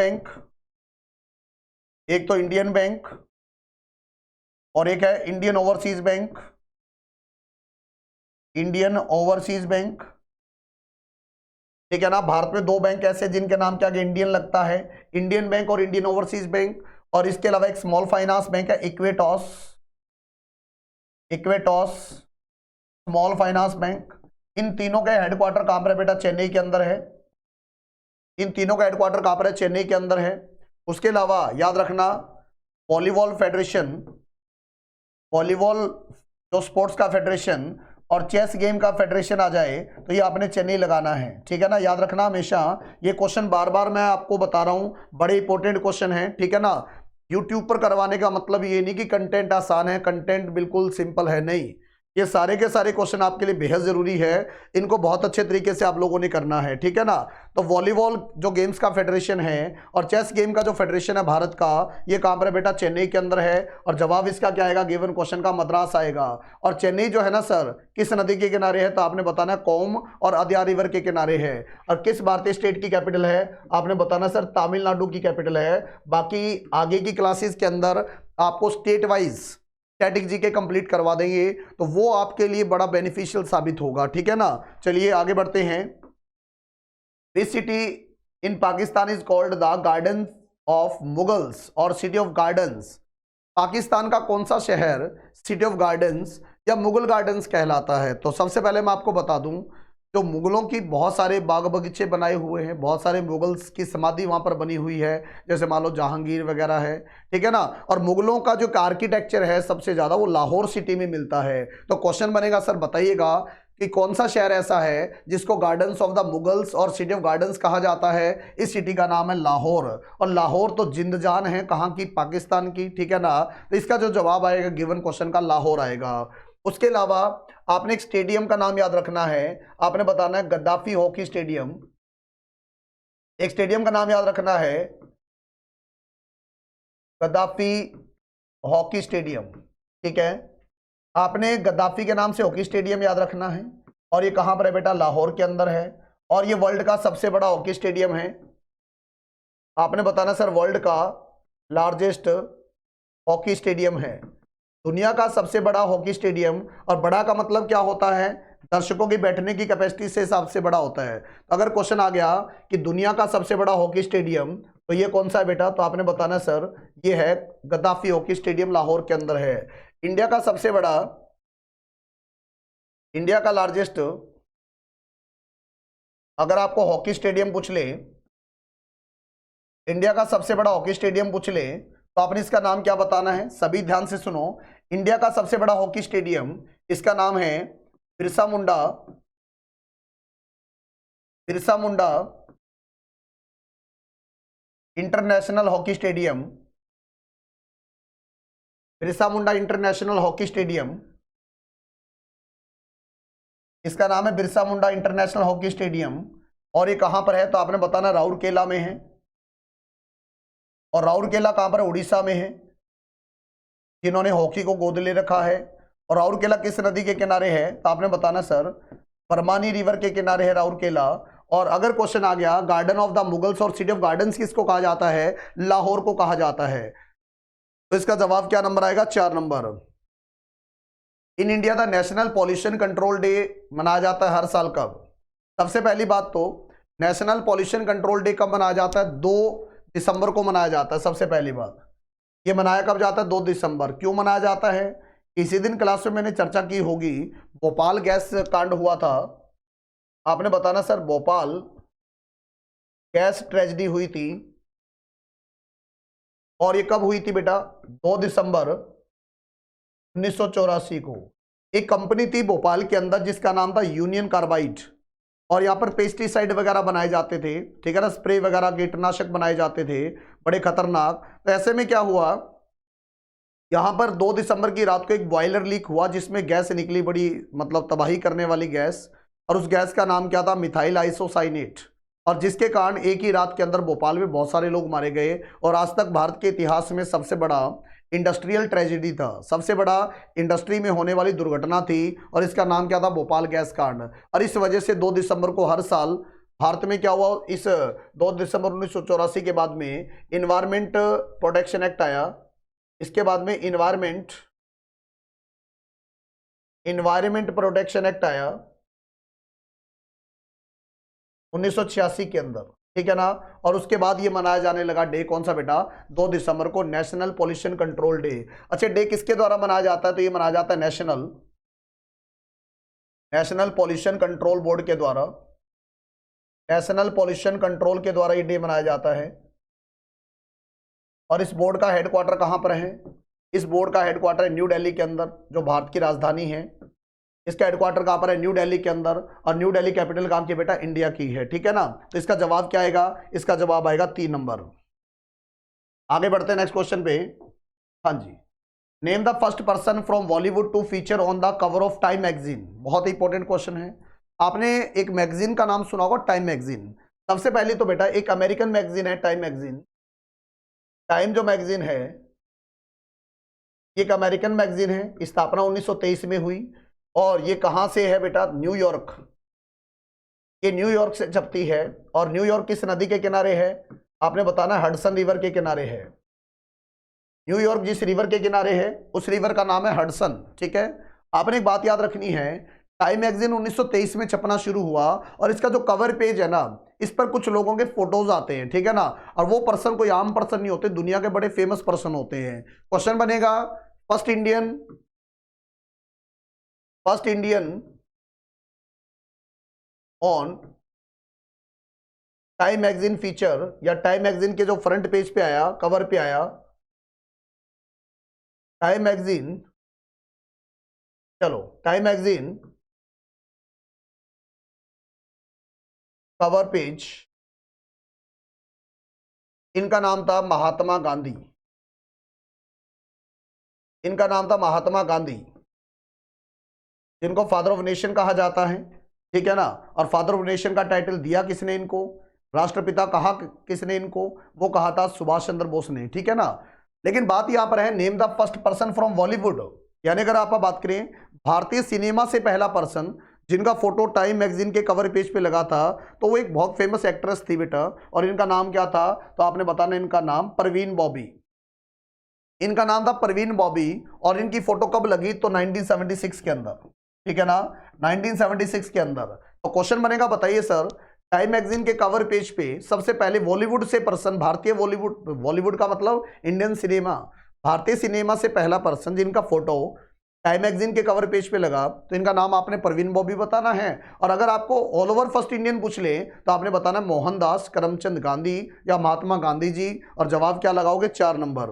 बैंक, और एक है Indian overseas bank, Indian overseas bank, ठीक है ना। भारत में दो बैंक ऐसे जिनके नाम के आगे इंडियन लगता है, इंडियन बैंक और इंडियन ओवरसीज बैंक। और इसके अलावा एक स्मॉल फाइनेंस बैंक है इक्वेटॉस, इक्वेटॉस स्मॉल फाइनेंस बैंक। इन तीनों का हेडक्वार्टर कहां पर है बेटा? चेन्नई के अंदर है। इन तीनों का हेडक्वार्टर कहां पर है? चेन्नई के अंदर है। उसके अलावा याद रखना, वॉलीबॉल फेडरेशन, वॉलीबॉल जो स्पोर्ट्स का फेडरेशन और चेस गेम का फेडरेशन आ जाए तो ये आपने चेन्नई लगाना है, ठीक है ना। याद रखना हमेशा, ये क्वेश्चन बार बार मैं आपको बता रहा हूं, बड़े इंपॉर्टेंट क्वेश्चन है, ठीक है ना। यूट्यूब पर करवाने का मतलब ये नहीं कि कंटेंट आसान है, कंटेंट बिल्कुल सिंपल है, नहीं। ये सारे के सारे क्वेश्चन आपके लिए बेहद जरूरी है, इनको बहुत अच्छे तरीके से आप लोगों ने करना है, ठीक है ना। तो वॉलीबॉल जो गेम्स का फेडरेशन है और चेस गेम का जो फेडरेशन है भारत का, ये कहां पर है बेटा? चेन्नई के अंदर है। और जवाब इसका क्या आएगा? गिवन क्वेश्चन का मद्रास आएगा। और चेन्नई जो है ना सर, किस नदी के किनारे है? तो आपने बताना कोम और अदयार रिवर के किनारे है। और किस भारतीय स्टेट की कैपिटल है? आपने बताना सर तमिलनाडु की कैपिटल है। बाकी आगे की क्लासेस के अंदर आपको state wise static GK complete करवा देंगे, तो वो आपके लिए बड़ा बेनिफिशियल साबित होगा, ठीक है ना। चलिए आगे बढ़ते हैं। This city in Pakistan is called the garden of Mughals और सिटी ऑफ गार्डन्स। पाकिस्तान का कौन सा शहर सिटी ऑफ गार्डन्स या मुगल गार्डन्स कहलाता है? तो सबसे पहले मैं आपको बता दूं, जो मुगलों की बहुत सारे बाग बगीचे बनाए हुए हैं, बहुत सारे मुगल्स की समाधि वहां पर बनी हुई है, जैसे मान लो जहांगीर वगैरह है, ठीक है ना। और मुगलों का जो आर्किटेक्चर है सबसे ज्यादा वो लाहौर सिटी में मिलता है। तो क्वेश्चन बनेगा सर बताइएगा कि कौन सा शहर ऐसा है जिसको गार्डन्स ऑफ द मुगल्स और सिटी ऑफ गार्डन्स कहा जाता है? इस सिटी का नाम है लाहौर। और लाहौर तो जिंदजान है कहाँ की? पाकिस्तान की, ठीक है ना। तो इसका जो जवाब आएगा गिवन क्वेश्चन का लाहौर आएगा। उसके अलावा आपने एक स्टेडियम का नाम याद रखना है, आपने बताना है गद्दाफी हॉकी स्टेडियम। एक स्टेडियम का नाम याद रखना है गद्दाफी हॉकी स्टेडियम, ठीक है। आपने गद्दाफी के नाम से हॉकी स्टेडियम याद रखना है। और ये कहां पर है बेटा? लाहौर के अंदर है। और ये वर्ल्ड का सबसे बड़ा हॉकी स्टेडियम है। आपने बताना सर वर्ल्ड का लार्जेस्ट हॉकी स्टेडियम है, दुनिया का सबसे बड़ा हॉकी स्टेडियम। और बड़ा का मतलब क्या होता है? दर्शकों की बैठने की कैपेसिटी से हिसाब से बड़ा होता है। तो अगर क्वेश्चन आ गया कि दुनिया का सबसे बड़ा हॉकी स्टेडियम, तो ये कौन सा है बेटा? तो आपने बताना सर ये है गद्दाफी हॉकी स्टेडियम, लाहौर के अंदर है। इंडिया का सबसे बड़ा, इंडिया का लार्जेस्ट, अगर आपको हॉकी स्टेडियम पूछ ले, इंडिया का सबसे बड़ा हॉकी स्टेडियम पूछ ले, तो आपने इसका नाम क्या बताना है? सभी ध्यान से सुनो, इंडिया का सबसे बड़ा हॉकी स्टेडियम, इसका नाम है Birsa Munda, Birsa Munda international hockey stadium, Birsa Munda international hockey stadium, इसका नाम है Birsa Munda international hockey stadium. और ये कहां पर है? तो आपने बताना राउरकेला में है। और राउरकेला कहां पर है? उड़ीसा में है, जिन्होंने हॉकी को गोद ले रखा है। और राउरकेला किस नदी के किनारे है? तो आपने बताना सर परमानी रिवर के किनारे है राउरकेला। और अगर क्वेश्चन आ गया गार्डन ऑफ द मुगल्स और सिटी ऑफ गार्डन्स किसको कहा जाता है? लाहौर को कहा जाता है। तो इसका जवाब क्या नंबर आएगा? 4 number. In India the national pollution control day मनाया जाता है हर साल कब? सबसे पहली बात तो नेशनल पॉल्यूशन कंट्रोल डे कब मनाया जाता है? 2 दिसंबर को मनाया जाता है। सबसे पहली बात, ये मनाया कब जाता है? 2 दिसंबर। क्यों मनाया जाता है? इसी दिन क्लास में मैंने चर्चा की होगी, भोपाल गैस कांड हुआ था। आपने बताना सर भोपाल गैस ट्रेजेडी हुई थी, और ये कब हुई थी बेटा? 2 दिसंबर 1984 को। एक कंपनी थी भोपाल के अंदर जिसका नाम था यूनियन कार्बाइड, और यहाँ पर पेस्टिसाइड वगैरह बनाए जाते थे, ठीक है ना, स्प्रे वगैरह कीटनाशक बनाए जाते थे, बड़े खतरनाक। तो ऐसे में क्या हुआ, यहाँ पर 2 दिसंबर की रात को एक बॉयलर लीक हुआ जिसमें गैस निकली, बड़ी मतलब तबाही करने वाली गैस। और उस गैस का नाम क्या था? Methyl isocyanate. और जिसके कारण एक ही रात के अंदर भोपाल में बहुत सारे लोग मारे गए। और आज तक भारत के इतिहास में सबसे बड़ा इंडस्ट्रियल ट्रेजेडी था, सबसे बड़ा इंडस्ट्री में होने वाली दुर्घटना थी। और इसका नाम क्या था? भोपाल गैस कांड। और इस वजह से 2 दिसंबर को हर साल भारत में क्या हुआ, इस 2 दिसंबर 1984 के बाद में इन्वायरमेंट प्रोटेक्शन एक्ट आया। इसके बाद में इन्वायरमेंट प्रोटेक्शन एक्ट आया। 1986 के अंदर, ठीक है ना। और उसके बाद ये मनाया जाने लगा डे, कौन सा बेटा, 2 दिसंबर को, नेशनल पॉल्यूशन कंट्रोल डे। अच्छा, डे किसके द्वारा मनाया जाता है, तो ये मनाया जाता है नेशनल पॉल्यूशन कंट्रोल बोर्ड के द्वारा, नेशनल पॉल्यूशन कंट्रोल के द्वारा ये डे मनाया जाता है। और इस बोर्ड का हेडक्वार्टर कहां पर है, इस बोर्ड का हेडक्वार्टर है न्यू दिल्ली के अंदर, जो भारत की राजधानी है। इसका हेडक्वार्टर कहां पर है, न्यू दिल्ली के अंदर। और न्यू दिल्ली कैपिटल कहां की बेटा, इंडिया की है, ठीक है ना। तो इसका जवाब क्या आएगा, इसका जवाब आएगा 3 नंबर। आगे बढ़ते हैं नेक्स्ट क्वेश्चन पे। हाँ जी, name the first person from Bollywood to feature on the cover of Time magazine. बहुत इंपॉर्टेंट क्वेश्चन है। आपने एक मैगजीन का नाम सुना होगा, टाइम मैगजीन। सबसे पहले तो बेटा एक अमेरिकन मैगजीन है टाइम मैगजीन। टाइम जो मैगजीन है ये एक अमेरिकन मैगजीन है, स्थापना 1923 में हुई। और ये कहां से है बेटा, न्यूयॉर्क। ये न्यूयॉर्क से छपती है। और न्यूयॉर्क किस नदी के किनारे है, आपने बताना है हडसन रिवर के किनारे है। न्यूयॉर्क जिस रिवर के किनारे है उस रिवर का नाम है हडसन, ठीक है। आपने एक बात याद रखनी है, टाइम मैगजीन 1923 में छपना शुरू हुआ और इसका जो कवर पेज है ना, इस पर कुछ लोगों के फोटोज आते हैं, ठीक है ना। और वो पर्सन कोई आम पर्सन नहीं होते, दुनिया के बड़े फेमस पर्सन होते हैं। क्वेश्चन बनेगा, first Indian on time magazine feature, या टाइम मैगजीन के जो फ्रंट पेज पे आया, कवर पे आया, टाइम मैगजीन, चलो टाइम मैगजीन कवर पेज, इनका नाम था महात्मा गांधी। इनका नाम था महात्मा गांधी, जिनको फादर ऑफ नेशन कहा जाता है, ठीक है ना। और फादर ऑफ नेशन का टाइटल दिया किसने इनको, राष्ट्रपिता कहा किसने इनको, वो कहा था सुभाष चंद्र बोस ने, ठीक है ना। लेकिन बात यहां पर है, name the first person from Bollywood, यानी अगर आप बात करें भारतीय सिनेमा से पहला पर्सन जिनका फोटो टाइम मैगजीन के कवर पेज पे लगा था, तो वो एक बहुत फेमस एक्ट्रेस थी बेटा। और इनका नाम क्या था, तो आपने बताना इनका नाम परवीन बॉबी। इनका नाम था परवीन बॉबी। और इनकी फोटो कब लगी, तो 1976 के अंदर, ठीक है ना, 1976 के अंदर। तो क्वेश्चन बनेगा, बताइए सर, टाइम मैगजीन के कवर पेज पे सबसे पहले बॉलीवुड से पर्सन, भारतीय बॉलीवुड का मतलब इंडियन सिनेमा, भारतीय सिनेमा से पहला पर्सन जिनका फोटो टाइम मैगजीन के कवर पेज पे लगा, तो इनका नाम आपने परवीन बॉबी बताना है। और अगर आपको ऑल ओवर फर्स्ट इंडियन पूछ ले तो आपने बताना मोहनदास करमचंद गांधी या महात्मा गांधी जी। और जवाब क्या लगाओगे, 4 नंबर।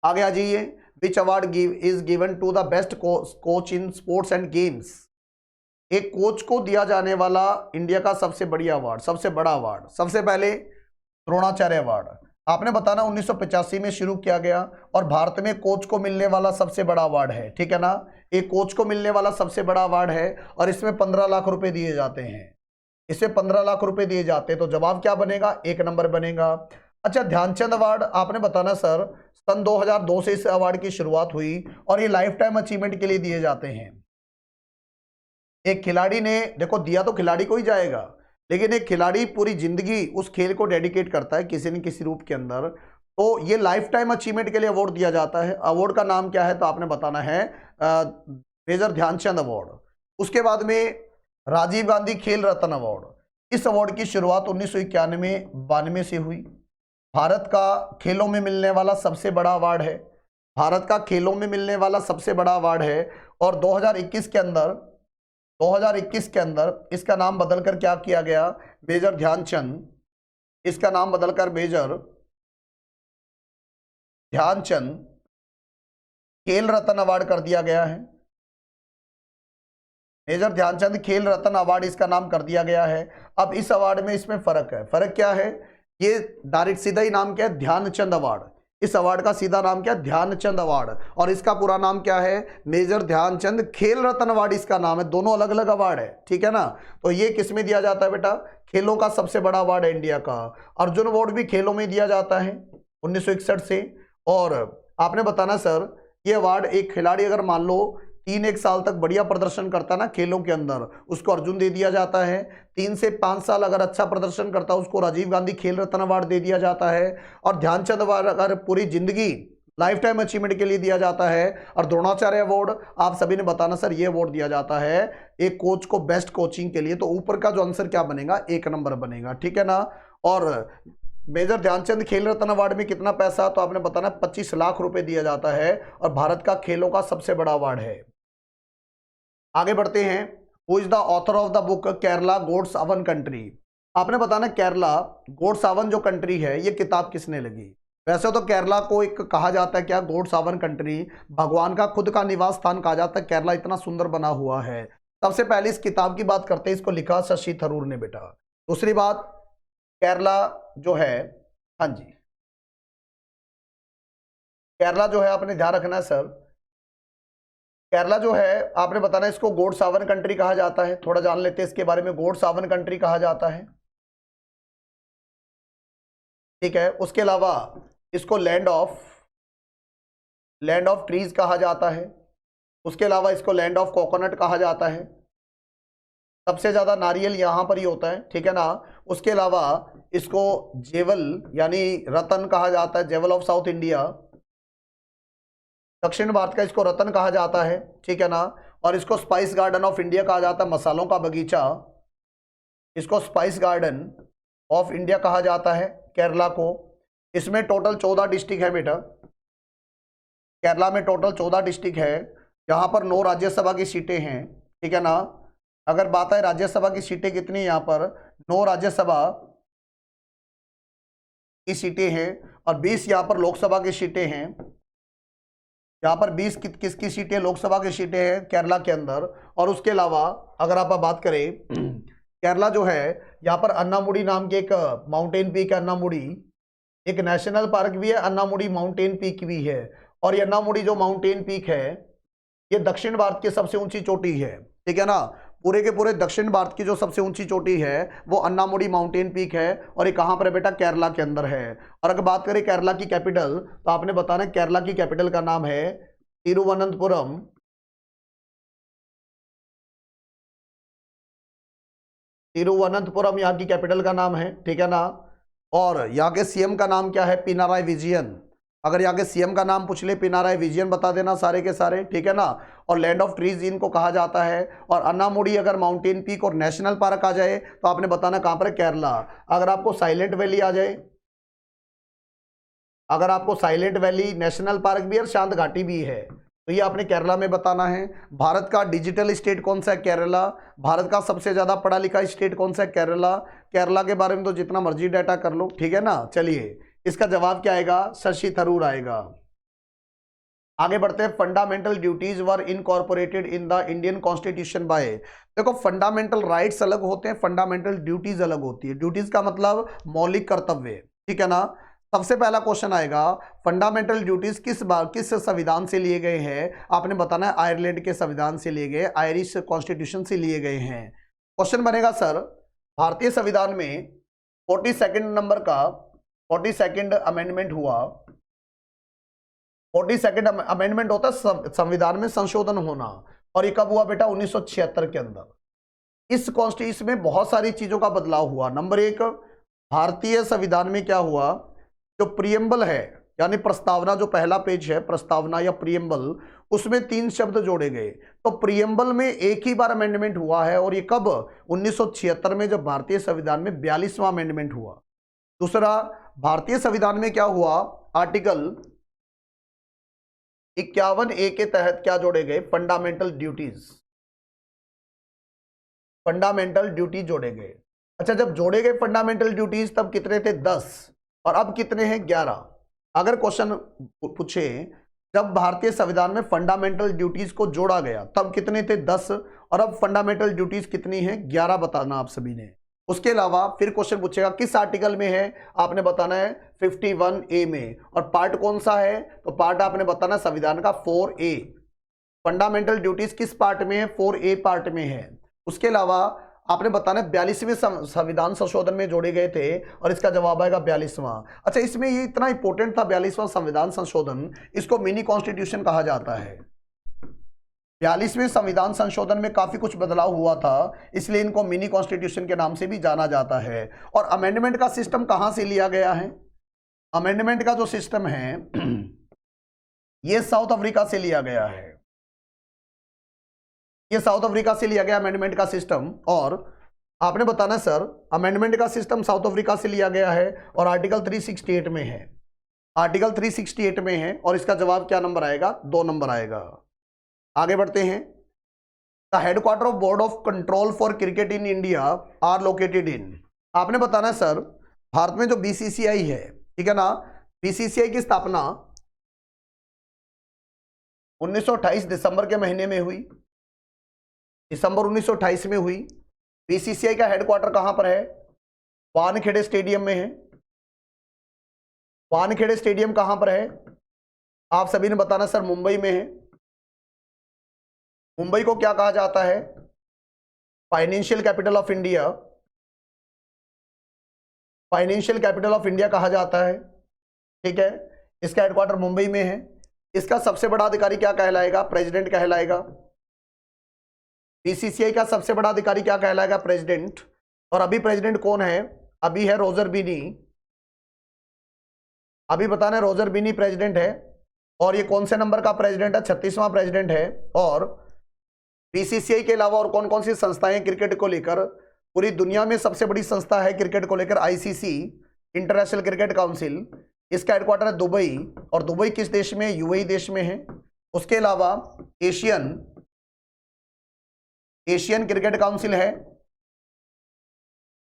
आगे आ जाइए, which award is given to the best coach in sports and games. एक कोच को दिया जाने वाला इंडिया का सबसे बढ़िया अवार्ड, सबसे बड़ा अवार्ड, सबसे पहले द्रोणाचार्य अवार्ड। आपने बताना 1985 में शुरू किया गया और भारत में कोच को मिलने वाला सबसे बड़ा अवार्ड है, ठीक है ना। एक कोच को मिलने वाला सबसे बड़ा अवार्ड है और इसमें 15 लाख रुपए दिए जाते हैं, इसे 15 लाख रुपए दिए जाते हैं। तो जवाब क्या बनेगा, 1 नंबर बनेगा। अच्छा, ध्यानचंद अवार्ड आपने बताना सर, सन 2002 से इस अवार्ड की शुरुआत हुई और ये लाइफ टाइम अचीवमेंट के लिए दिए जाते हैं। एक खिलाड़ी ने, देखो दिया तो खिलाड़ी को ही जाएगा, लेकिन एक खिलाड़ी पूरी जिंदगी उस खेल को डेडिकेट करता है किसी न किसी रूप के अंदर, तो ये लाइफ टाइम अचीवमेंट के लिए अवार्ड दिया जाता है। अवार्ड का नाम क्या है, तो आपने बताना है मेजर ध्यानचंद अवार्ड। उसके बाद में राजीव गांधी खेल रत्न अवार्ड। इस अवार्ड की शुरुआत 1991-92 से हुई। भारत का खेलों में मिलने वाला सबसे बड़ा अवार्ड है, भारत का खेलों में मिलने वाला सबसे बड़ा अवार्ड है। और 2021 के अंदर इसका नाम बदलकर क्या किया गया, मेजर ध्यानचंद, इसका नाम बदलकर मेजर ध्यानचंद खेल रत्न अवार्ड कर दिया गया है। मेजर ध्यानचंद खेल रत्न अवार्ड इसका नाम कर दिया गया है। अब इस अवार्ड में इसमें फर्क है, फर्क क्या है, ये डायरेक्ट सीधा ही नाम क्या है, ध्यानचंद अवार्ड। इस अवार्ड का सीधा नाम क्या है, ध्यानचंद अवार्ड। और इसका पूरा नाम क्या है, मेजर ध्यानचंद खेल रत्न अवार्ड इसका नाम है। दोनों अलग अलग अवार्ड है, ठीक है ना। तो ये किसमें दिया जाता है बेटा, खेलों का सबसे बड़ा अवार्ड है इंडिया का। अर्जुन अवार्ड भी खेलों में दिया जाता है 1961 से। और आपने बताना सर, ये अवार्ड एक खिलाड़ी अगर मान लो 3-1 साल तक बढ़िया प्रदर्शन करता ना खेलों के अंदर, उसको अर्जुन दे दिया जाता है। 3 से 5 साल अगर अच्छा प्रदर्शन करता है उसको राजीव गांधी खेल रत्न अवार्ड दे दिया जाता है। और ध्यानचंद अवार्ड अगर पूरी जिंदगी लाइफ टाइम अचीवमेंट के लिए दिया जाता है। और द्रोणाचार्य अवार्ड आप सभी ने बताना सर, ये अवार्ड दिया जाता है एक कोच को बेस्ट कोचिंग के लिए। तो ऊपर का जो आंसर क्या बनेगा, 1 नंबर बनेगा, ठीक है ना। और मेजर ध्यानचंद खेल रत्न अवार्ड में कितना पैसा, तो आपने बताना 25 लाख रुपए दिया जाता है और भारत का खेलों का सबसे बड़ा अवार्ड है। आगे बढ़ते हैं। Who is the author of the book Kerala God's own country. आपने बताना केरला गॉड्स ओवन जो कंट्री है, ये किताब किसने लगी। वैसे तो केरला को एक कहा जाता है क्या, गॉड्स ओवन कंट्री, भगवान का खुद का निवास स्थान कहा जाता है। केरला इतना सुंदर बना हुआ है। सबसे पहले इस किताब की बात करते हैं, इसको लिखा शशि थरूर ने बेटा। दूसरी बात, केरला जो है, हाँ जी, केरला जो है आपने ध्यान रखना है सर, केरला जो है आपने बताना इसको गॉड्स ओवन कंट्री कहा जाता है। थोड़ा जान लेते हैं इसके बारे में, गॉड्स ओवन कंट्री कहा जाता है, ठीक है। उसके अलावा इसको लैंड ऑफ ट्रीज कहा जाता है। उसके अलावा इसको लैंड ऑफ कोकोनट कहा जाता है। सबसे ज्यादा नारियल यहां पर ही होता है, ठीक है ना। उसके अलावा इसको जेवल यानी रतन कहा जाता है, जेवल ऑफ साउथ इंडिया, दक्षिण भारत का इसको रतन कहा जाता है, ठीक है ना। और इसको स्पाइस गार्डन ऑफ इंडिया कहा जाता है, मसालों का बगीचा, इसको स्पाइस गार्डन ऑफ इंडिया कहा जाता है केरला को। इसमें टोटल 14 डिस्ट्रिक्ट है बेटा, केरला में टोटल 14 डिस्ट्रिक्ट है, जहां पर 9 राज्यसभा की सीटें हैं, ठीक है ना। अगर बात है राज्यसभा की सीटें कितनी, यहाँ पर 9 राज्यसभा की सीटें हैं और 20 यहाँ पर लोकसभा की सीटें हैं। यहाँ पर 20 किसकी सीटें, लोकसभा की सीटें हैं केरला के अंदर। और उसके अलावा अगर आप बात करें, केरला जो है यहाँ पर अन्नामुडी नाम के एक माउंटेन पीक है, अन्नामुडी एक नेशनल पार्क भी है, अन्नामुडी माउंटेन पीक भी है। और ये अन्नामुडी जो माउंटेन पीक है, ये दक्षिण भारत की सबसे ऊंची चोटी है, ठीक है ना। पूरे के पूरे दक्षिण भारत की जो सबसे ऊंची चोटी है वो अन्नामुडी माउंटेन पीक है और ये कहां पर है बेटा, केरला के अंदर है। और अगर बात करें केरला की कैपिटल, तो आपने बताना केरला की कैपिटल का नाम है तिरुवनंतपुरम। तिरुवनंतपुरम यहाँ की कैपिटल का नाम है, ठीक है ना। और यहाँ के सीएम का नाम क्या है, पिनाराई विजयन। अगर यहाँ के सीएम का नाम पूछ ले, पिनाराई विजयन बता देना सारे के सारे, ठीक है ना। और लैंड ऑफ ट्रीज इनको कहा जाता है। और अन्नामुडी अगर माउंटेन पीक और नेशनल पार्क आ जाए तो आपने बताना कहां पर है, केरला। अगर आपको साइलेंट वैली आ जाए, अगर आपको साइलेंट वैली नेशनल पार्क भी और शांत घाटी भी है, तो ये आपने केरला में बताना है। भारत का डिजिटल स्टेट कौन सा है, केरला। भारत का सबसे ज्यादा पढ़ा लिखा स्टेट कौन सा है, केरला। केरला के बारे में तो जितना मर्जी डाटा कर लो, ठीक है ना। चलिए इसका जवाब क्या आएगा, शशि थरूर आएगा। आगे बढ़ते हैं। Fundamental duties were incorporated in the Indian constitution bye. देखो फंडामेंटल राइट्स अलग होते हैं, फंडामेंटल ड्यूटीज अलग होती है। ड्यूटीज का मतलब मौलिक कर्तव्य, ठीक है ना। सबसे पहला क्वेश्चन आएगा, फंडामेंटल ड्यूटीज किस संविधान से लिए गए हैं। आपने बताना है आयरलैंड के संविधान से लिए गए, आयरिश कॉन्स्टिट्यूशन से लिए गए हैं। क्वेश्चन बनेगा सर, भारतीय संविधान में 42 नंबर का 42 अमेंडमेंट हुआ। 42 अमेंडमेंट होता है संविधान में संशोधन होना, और ये कब हुआ बेटा, 1976 के अंदर। इस कॉन्स्टिट्यूशन में बहुत सारी चीजों का बदलाव हुआ। नंबर 1, भारतीय संविधान में क्या हुआ, जो प्रियम्बल है यानी प्रस्तावना, जो पहला पेज है प्रस्तावना या प्रियम्बल, उसमें 3 शब्द जोड़े गए। तो प्रियम्बल में एक ही बार अमेंडमेंट हुआ है, और ये कब, 1976 में, जब भारतीय संविधान में 42वां अमेंडमेंट हुआ। दूसरा, भारतीय संविधान में क्या हुआ, आर्टिकल 51A के तहत क्या जोड़े गए, फंडामेंटल ड्यूटीज, फंडामेंटल ड्यूटी जोड़े गए। अच्छा, जब जोड़े गए फंडामेंटल ड्यूटीज तब कितने थे, 10, और अब कितने हैं, 11। अगर क्वेश्चन पूछे जब भारतीय संविधान में फंडामेंटल ड्यूटीज को जोड़ा गया तब कितने थे, 10, और अब फंडामेंटल ड्यूटीज कितनी है, 11 बताना आप सभी ने। उसके अलावा फिर क्वेश्चन पूछेगा किस आर्टिकल में है, आपने बताना है 51A में। और पार्ट कौन सा है, तो पार्ट आपने बताना संविधान का 4A। फंडामेंटल ड्यूटीज किस पार्ट में है, 4A पार्ट में है। उसके अलावा आपने बताना 42वें संविधान संशोधन में जोड़े गए थे, और इसका जवाब आएगा 42वां। अच्छा, इसमें ये इतना इंपॉर्टेंट था 42वां संविधान संशोधन, इसको मिनी कॉन्स्टिट्यूशन कहा जाता है। 42वें संविधान संशोधन में काफी कुछ बदलाव हुआ था, इसलिए इनको मिनी कॉन्स्टिट्यूशन के नाम से भी जाना जाता है। और अमेंडमेंट का सिस्टम कहां से लिया गया है, अमेंडमेंट का जो सिस्टम है ये साउथ अफ्रीका से लिया गया है, ये साउथ अफ्रीका से लिया गया अमेंडमेंट का सिस्टम। और आपने बताना सर अमेंडमेंट का सिस्टम साउथ अफ्रीका से लिया गया है और आर्टिकल 368 में है, आर्टिकल 368 में है। और इसका जवाब क्या नंबर आएगा? 2 नंबर आएगा। आगे बढ़ते हैं। The headquarter of board of control for cricket in India are located in. आपने बताना सर भारत में जो बीसीसीआई है, ठीक है ना, बीसीसीआई की स्थापना 1928 दिसंबर के महीने में हुई, दिसंबर 1928 में हुई। बीसीसीआई का हेडक्वार्टर कहां पर है? वानखेड़े स्टेडियम में है। वानखेड़े स्टेडियम कहां पर है? आप सभी ने बताना सर मुंबई में है। मुंबई को क्या कहा जाता है? Financial capital of India, financial capital of India कहा जाता है, ठीक है। इसका हेडक्वार्टर मुंबई में है। इसका सबसे बड़ा अधिकारी क्या कहलाएगा? प्रेसिडेंट कहलाएगा। बीसीसीआई का सबसे बड़ा अधिकारी क्या कहलाएगा? प्रेसिडेंट। और अभी प्रेसिडेंट कौन है? अभी है रोजर बिनी, अभी बताना रोजर बिनी प्रेसिडेंट है। और ये कौन से नंबर का प्रेसिडेंट है? 36वां प्रेसिडेंट है। और बीसीसीआई के अलावा और कौन कौन सी संस्थाएं क्रिकेट को लेकर? पूरी दुनिया में सबसे बड़ी संस्था है क्रिकेट को लेकर आईसीसी, इंटरनेशनल क्रिकेट काउंसिल। इसका हेडक्वार्टर है दुबई, और दुबई किस देश में? यूएई देश में है। उसके अलावा एशियन क्रिकेट काउंसिल है।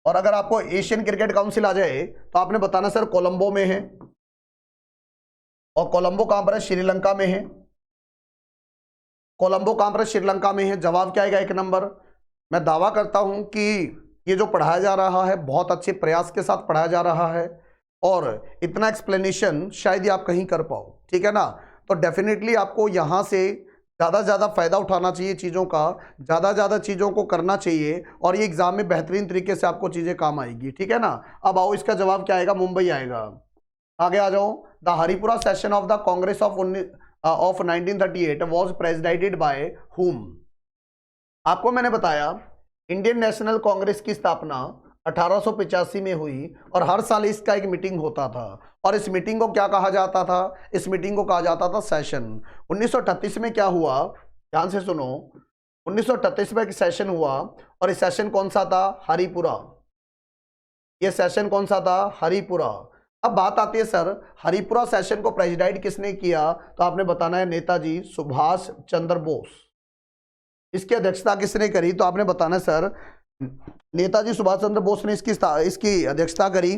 और अगर आपको एशियन क्रिकेट काउंसिल आ जाए तो आपने बताना सर कोलंबो में है। और कोलंबो कहां पर है? श्रीलंका में है। कोलंबो कहां पर है? श्रीलंका में है। जवाब क्या आएगा? 1 नंबर। मैं दावा करता हूं कि ये जो पढ़ाया जा रहा है बहुत अच्छे प्रयास के साथ पढ़ाया जा रहा है, और इतना एक्सप्लेनेशन शायद ही आप कहीं कर पाओ, ठीक है ना। तो डेफिनेटली आपको यहां से ज़्यादा से ज़्यादा फायदा उठाना चाहिए चीज़ों का, ज़्यादा से ज़्यादा चीज़ों को करना चाहिए, और ये एग्जाम में बेहतरीन तरीके से आपको चीज़ें काम आएगी, ठीक है ना। अब आओ, इसका जवाब क्या आएगा? मुंबई आएगा। आगे आ जाओ। The Haripura session of the Congress of 1938 was presided by whom. आपको मैंने बताया इंडियन नेशनल कांग्रेस की स्थापना 1885 में हुई, और हर साल इसका एक मीटिंग होता था। और इस मीटिंग को क्या कहा जाता था? इस मीटिंग को कहा जाता था सेशन। 1938 में क्या हुआ? ध्यान से सुनो। 1938 में एक सेशन हुआ, और इस सेशन कौन सा था? हरिपुरा। ये सेशन कौन सा था? हरिपुरा। अब बात आती है सर हरिपुरा सेशन को प्रेसिडाइड किसने किया? तो आपने बताना है नेताजी सुभाष चंद्र बोस। इसकी अध्यक्षता किसने करी? तो आपने बताना सर नेताजी सुभाष चंद्र बोस ने इसकी अध्यक्षता करी।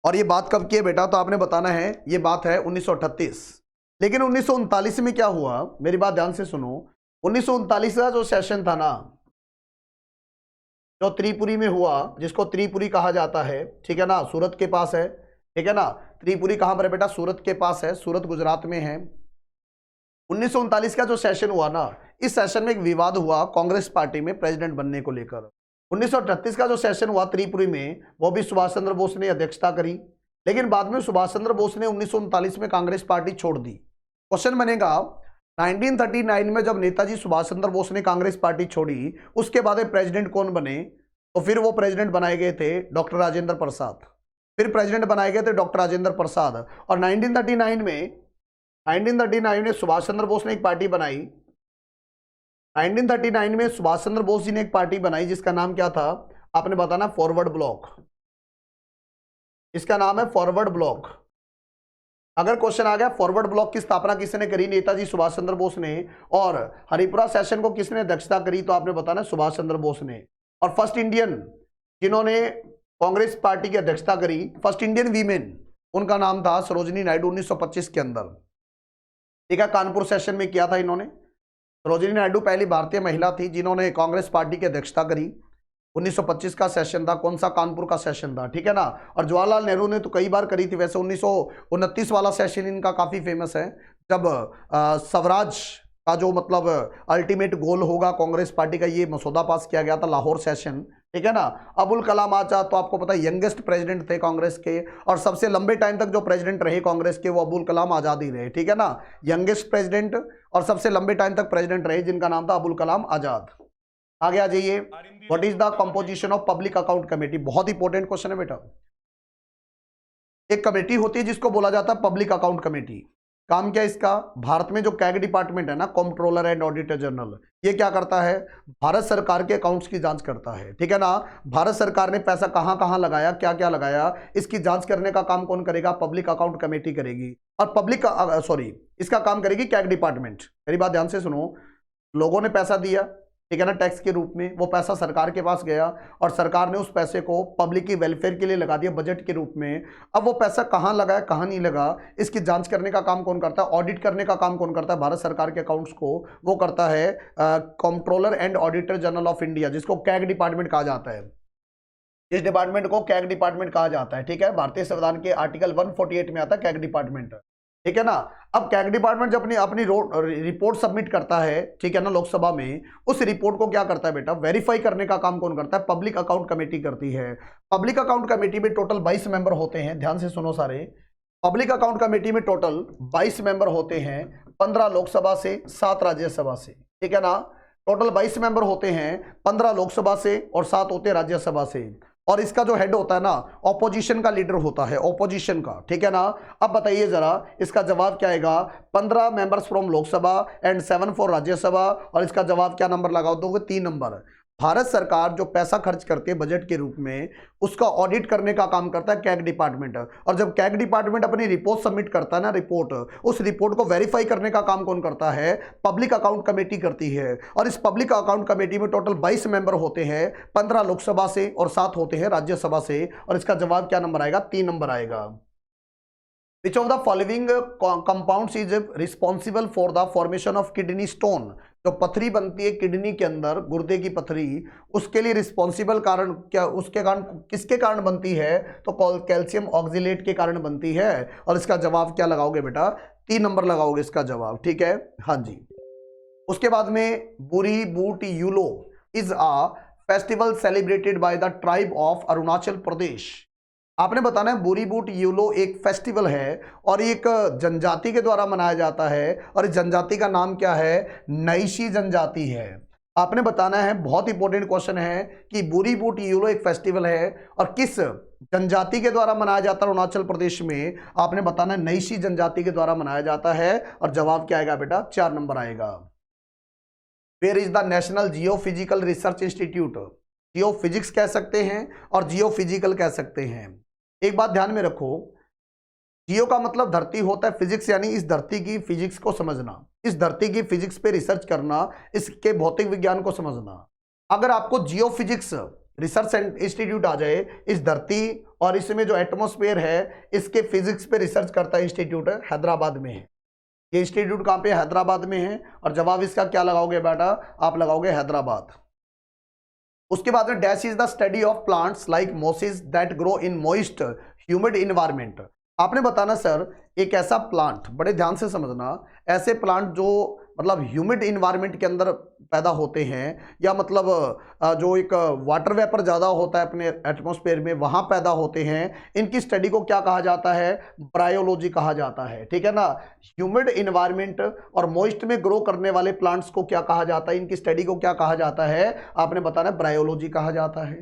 और ये बात कब की है बेटा? तो आपने बताना है ये बात है 1938। लेकिन 1939 में क्या हुआ? मेरी बात ध्यान से सुनो। 1939 का जो सेशन था ना, जो त्रिपुरी में हुआ, जिसको त्रिपुरी कहा जाता है, ठीक है ना, सूरत के पास है, ठीक है ना। त्रिपुरी कहां पर है बेटा? सूरत के पास है, सूरत गुजरात में है। 1939 का जो सेशन हुआ ना, इस सेशन में एक विवाद हुआ कांग्रेस पार्टी में प्रेसिडेंट बनने को लेकर। 1938 का जो सेशन हुआ त्रिपुरी में, वो भी सुभाष चंद्र बोस ने अध्यक्षता करी। लेकिन बाद में सुभाष चंद्र बोस ने 1939 में कांग्रेस पार्टी छोड़ दी। क्वेश्चन बनेगा 1939 में जब नेताजी सुभाष चंद्र बोस ने कांग्रेस पार्टी छोड़ी, उसके बाद प्रेसिडेंट कौन बने? तो फिर वो प्रेसिडेंट बनाए गए थे डॉक्टर राजेंद्र प्रसाद। फिर प्रेसिडेंट बनाए गए थे डॉक्टर राजेंद्र प्रसाद। और 1939 में सुभाष चंद्र बोस ने एक पार्टी बनाई। 1939 में सुभाष चंद्र बोस जी ने एक पार्टी बनाई जिसका नाम क्या था? आपने बताना फॉरवर्ड ब्लॉक। इसका नाम है फॉरवर्ड ब्लॉक। अगर क्वेश्चन आ गया फॉरवर्ड ब्लॉक की स्थापना किसने करी? नेताजी सुभाष चंद्र बोस ने। और हरिपुरा सेशन को किसने अध्यक्षता करी? तो आपने बताना सुभाष चंद्र बोस ने। और फर्स्ट इंडियन जिन्होंने कांग्रेस पार्टी की अध्यक्षता करी, फर्स्ट इंडियन वीमेन, उनका नाम था सरोजिनी नायडू। 1925 के अंदर, ठीक है, कानपुर सेशन में किया था इन्होंने। सरोजिनी नायडू पहली भारतीय महिला थी जिन्होंने कांग्रेस पार्टी की अध्यक्षता करी। 1925 का सेशन था। कौन सा? कानपुर का सेशन था, ठीक है ना। और जवाहरलाल नेहरू ने तो कई बार करी थी। वैसे 1929 वाला सेशन इनका काफी फेमस है, जब स्वराज का जो मतलब अल्टीमेट गोल होगा कांग्रेस पार्टी का, ये मसौदा पास किया गया था, लाहौर सेशन, ठीक है ना। अबुल कलाम आजाद तो आपको पता है यंगेस्ट प्रेसिडेंट थे कांग्रेस के, और सबसे लंबे टाइम तक जो प्रेसिडेंट रहे कांग्रेस के वो अबुल कलाम आजाद ही रहे, ठीक है ना। यंगेस्ट प्रेसिडेंट और सबसे लंबे टाइम तक प्रेसिडेंट रहे जिनका नाम था अबुल कलाम आजाद। आगे आ जाइए। What is the composition of public account committee? बहुत इंपॉर्टेंट क्वेश्चन है बेटा। एक कमेटी होती है जिसको बोला जाता है पब्लिक अकाउंट कमेटी। काम क्या इसका, भारत में जो कैग डिपार्टमेंट है ना, कंट्रोलर एंड ऑडिटर जनरल, ये क्या करता है, भारत सरकार के अकाउंट्स की जांच करता है, ठीक है ना। भारत सरकार ने पैसा कहां कहां लगाया, क्या क्या लगाया, इसकी जांच करने का काम कौन करेगा, पब्लिक अकाउंट कमेटी करेगी। और इसका काम करेगी कैग डिपार्टमेंट। मेरी बात ध्यान से सुनो, लोगों ने पैसा दिया, ठीक है ना, टैक्स के रूप में, वो पैसा सरकार के पास गया और सरकार ने उस पैसे को पब्लिक की वेलफेयर के लिए लगा दिया बजट के रूप में। अब वो पैसा कहां लगा है, कहां नहीं लगा, इसकी जांच करने का काम कौन करता है, ऑडिट करने का काम कौन करता है, भारत सरकार के अकाउंट्स को वो करता है controller and auditor general of India, जिसको कैग डिपार्टमेंट कहा जाता है। इस डिपार्टमेंट को कैग डिपार्टमेंट कहा जाता है, ठीक है। भारतीय संविधान के आर्टिकल 148 में आता है कैग डिपार्टमेंट, ठीक है ना। अब कैग डिपार्टमेंट जब अपनी रिपोर्ट सबमिट करता है, ठीक है ना, लोकसभा में, उस रिपोर्ट को क्या करता है बेटा, वेरीफाई करने का काम कौन करता है, पब्लिक अकाउंट कमेटी करती है। पब्लिक अकाउंट कमेटी में टोटल 22 मेंबर होते हैं, ध्यान से सुनो सारे। पब्लिक अकाउंट कमेटी में टोटल 22 मेंबर होते हैं, 15 लोकसभा से, 7 राज्यसभा से, ठीक है ना। टोटल 22 मेंबर होते हैं, 15 लोकसभा से और 7 होते हैं राज्यसभा से। और इसका जो हेड होता है ना, ऑपोजिशन का लीडर होता है, ऑपोजिशन का, ठीक है ना। अब बताइए जरा, इसका जवाब क्या आएगा, 15 members from Lok Sabha and 7 for Rajya Sabha. और इसका जवाब क्या नंबर लगाओ दोगे, 3 नंबर। भारत सरकार जो पैसा खर्च करती है बजट के रूप में, उसका ऑडिट करने का काम करता है कैग डिपार्टमेंट। और जब कैग डिपार्टमेंट अपनी रिपोर्ट सबमिट करता है ना, रिपोर्ट, उस रिपोर्ट को वेरीफाई करने का काम कौन करता है, पब्लिक अकाउंट कमेटी करती है। और इस पब्लिक अकाउंट कमेटी में टोटल 22 मेंबर होते हैं, 15 लोकसभा से और 7 होते हैं राज्यसभा से। और इसका जवाब क्या नंबर आएगा, 3 नंबर आएगा। Which of the following compounds is responsible for the formation of kidney stone. जो पथरी बनती है किडनी के अंदर, गुर्दे की पथरी, उसके लिए रिस्पॉन्सिबल कारण क्या, उसके कारण किसके कारण बनती है, तो कैल्शियम ऑक्सिलेट के कारण बनती है। और इसका जवाब क्या लगाओगे बेटा, 3 नंबर लगाओगे इसका जवाब, ठीक है, हाँ जी। उसके बाद में Boori Boot Yullo is a festival celebrated by the tribe of Arunachal Pradesh. आपने बताना है बुरी बूट यूलो एक फेस्टिवल है और एक जनजाति के द्वारा मनाया जाता है। और इस जनजाति का नाम क्या है, नईशी जनजाति है। आपने बताना है, बहुत इंपॉर्टेंट क्वेश्चन है, कि बुरी बूट यूलो एक फेस्टिवल है और किस जनजाति के द्वारा मनाया जाता है अरुणाचल प्रदेश में। आपने बताना है नईशी जनजाति के द्वारा मनाया जाता है। और जवाब क्या आएगा बेटा, 4 नंबर आएगा। Where is the national geophysical research institute. Geophysics कह सकते हैं और जियोफिजिकल कह सकते हैं। एक बात ध्यान में रखो, जियो का मतलब धरती होता है, फिजिक्स यानी इस धरती की फिजिक्स को समझना, इस धरती की फिजिक्स पे रिसर्च करना, इसके भौतिक विज्ञान को समझना। अगर आपको जियो फिजिक्स रिसर्च इंस्टीट्यूट आ जाए, इस धरती और इसमें जो एटमॉस्फेयर है इसके फिजिक्स पे रिसर्च करता है इंस्टीट्यूट, हैदराबाद में है। ये इंस्टीट्यूट कहाँ पे, हैदराबाद में है। और जवाब इसका क्या लगाओगे बेटा, आप लगाओगे हैदराबाद। उसके बाद में dash is the study of plants like mosses that grow in moist humid environment. आपने बताना सर, एक ऐसा प्लांट, बड़े ध्यान से समझना, ऐसे प्लांट जो मतलब ह्यूमिड इन्वायरमेंट के अंदर पैदा होते हैं, या मतलब जो एक वाटर वेपर ज़्यादा होता है अपने एटमॉस्फेयर में, वहाँ पैदा होते हैं, इनकी स्टडी को क्या कहा जाता है, ब्रायोलॉजी कहा जाता है, ठीक है ना। ह्यूमिड इन्वायरमेंट और मॉइस्ट में ग्रो करने वाले प्लांट्स को क्या कहा जाता है, इनकी स्टडी को क्या कहा जाता है, आपने बताना ब्रायोलॉजी कहा जाता है।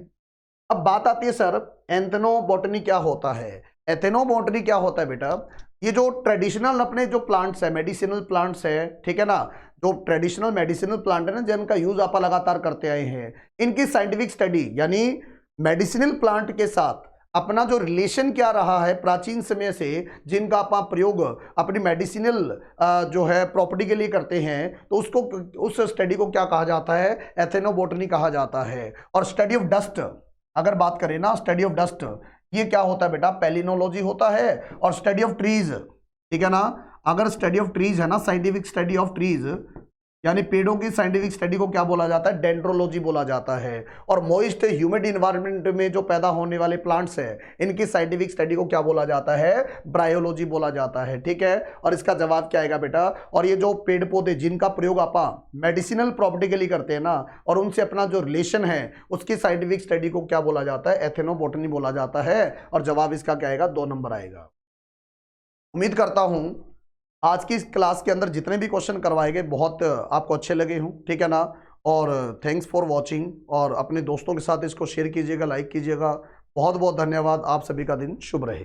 अब बात आती है सर, एंथनोबॉटनी क्या होता है। एथेनोबॉटनी क्या होता है बेटा, ये जो ट्रेडिशनल अपने जो प्लांट्स है, मेडिसिनल प्लांट्स है, ठीक है ना, जो ट्रेडिशनल मेडिसिनल प्लांट है ना, जिनका यूज आप लगातार करते आए हैं, इनकी साइंटिफिक स्टडी, यानी मेडिसिनल प्लांट के साथ अपना जो रिलेशन क्या रहा है प्राचीन समय से, जिनका आप प्रयोग अपनी मेडिसिनल जो है प्रॉपर्टी के लिए करते हैं, तो उसको, उस स्टडी को क्या कहा जाता है, एथेनोबॉटनी कहा जाता है। और स्टडी ऑफ डस्ट अगर बात करें ना, स्टडी ऑफ डस्ट, ये क्या होता है बेटा, पैलिनोलॉजी होता है। और स्टडी ऑफ ट्रीज, ठीक है ना, अगर स्टडी ऑफ ट्रीज है ना, साइंटिफिक स्टडी ऑफ ट्रीज यानी पेड़ों की साइंटिफिक स्टडी को क्या बोला जाता है, डेंड्रोलॉजी बोला जाता है। और मॉइस्ट ह्यूमिड इन्वायरमेंट में जो पैदा होने वाले प्लांट्स है, इनकी साइंटिफिक स्टडी को क्या बोला जाता है, ब्रायोलॉजी बोला जाता है, ठीक है। और इसका जवाब क्या आएगा बेटा, और ये जो पेड़ पौधे जिनका प्रयोग आप मेडिसिनल प्रॉपर्टी के लिए करते हैं ना, और उनसे अपना जो रिलेशन है, उसकी साइंटिफिक स्टडी को क्या बोला जाता है, एथेनोबॉटनी बोला जाता है। और जवाब इसका क्या आएगा, 2 नंबर आएगा। उम्मीद करता हूं आज की इस क्लास के अंदर जितने भी क्वेश्चन करवाए गए बहुत आपको अच्छे लगे हों, ठीक है ना। और थैंक्स फॉर वाचिंग, और अपने दोस्तों के साथ इसको शेयर कीजिएगा, लाइक कीजिएगा। बहुत बहुत धन्यवाद। आप सभी का दिन शुभ रहे।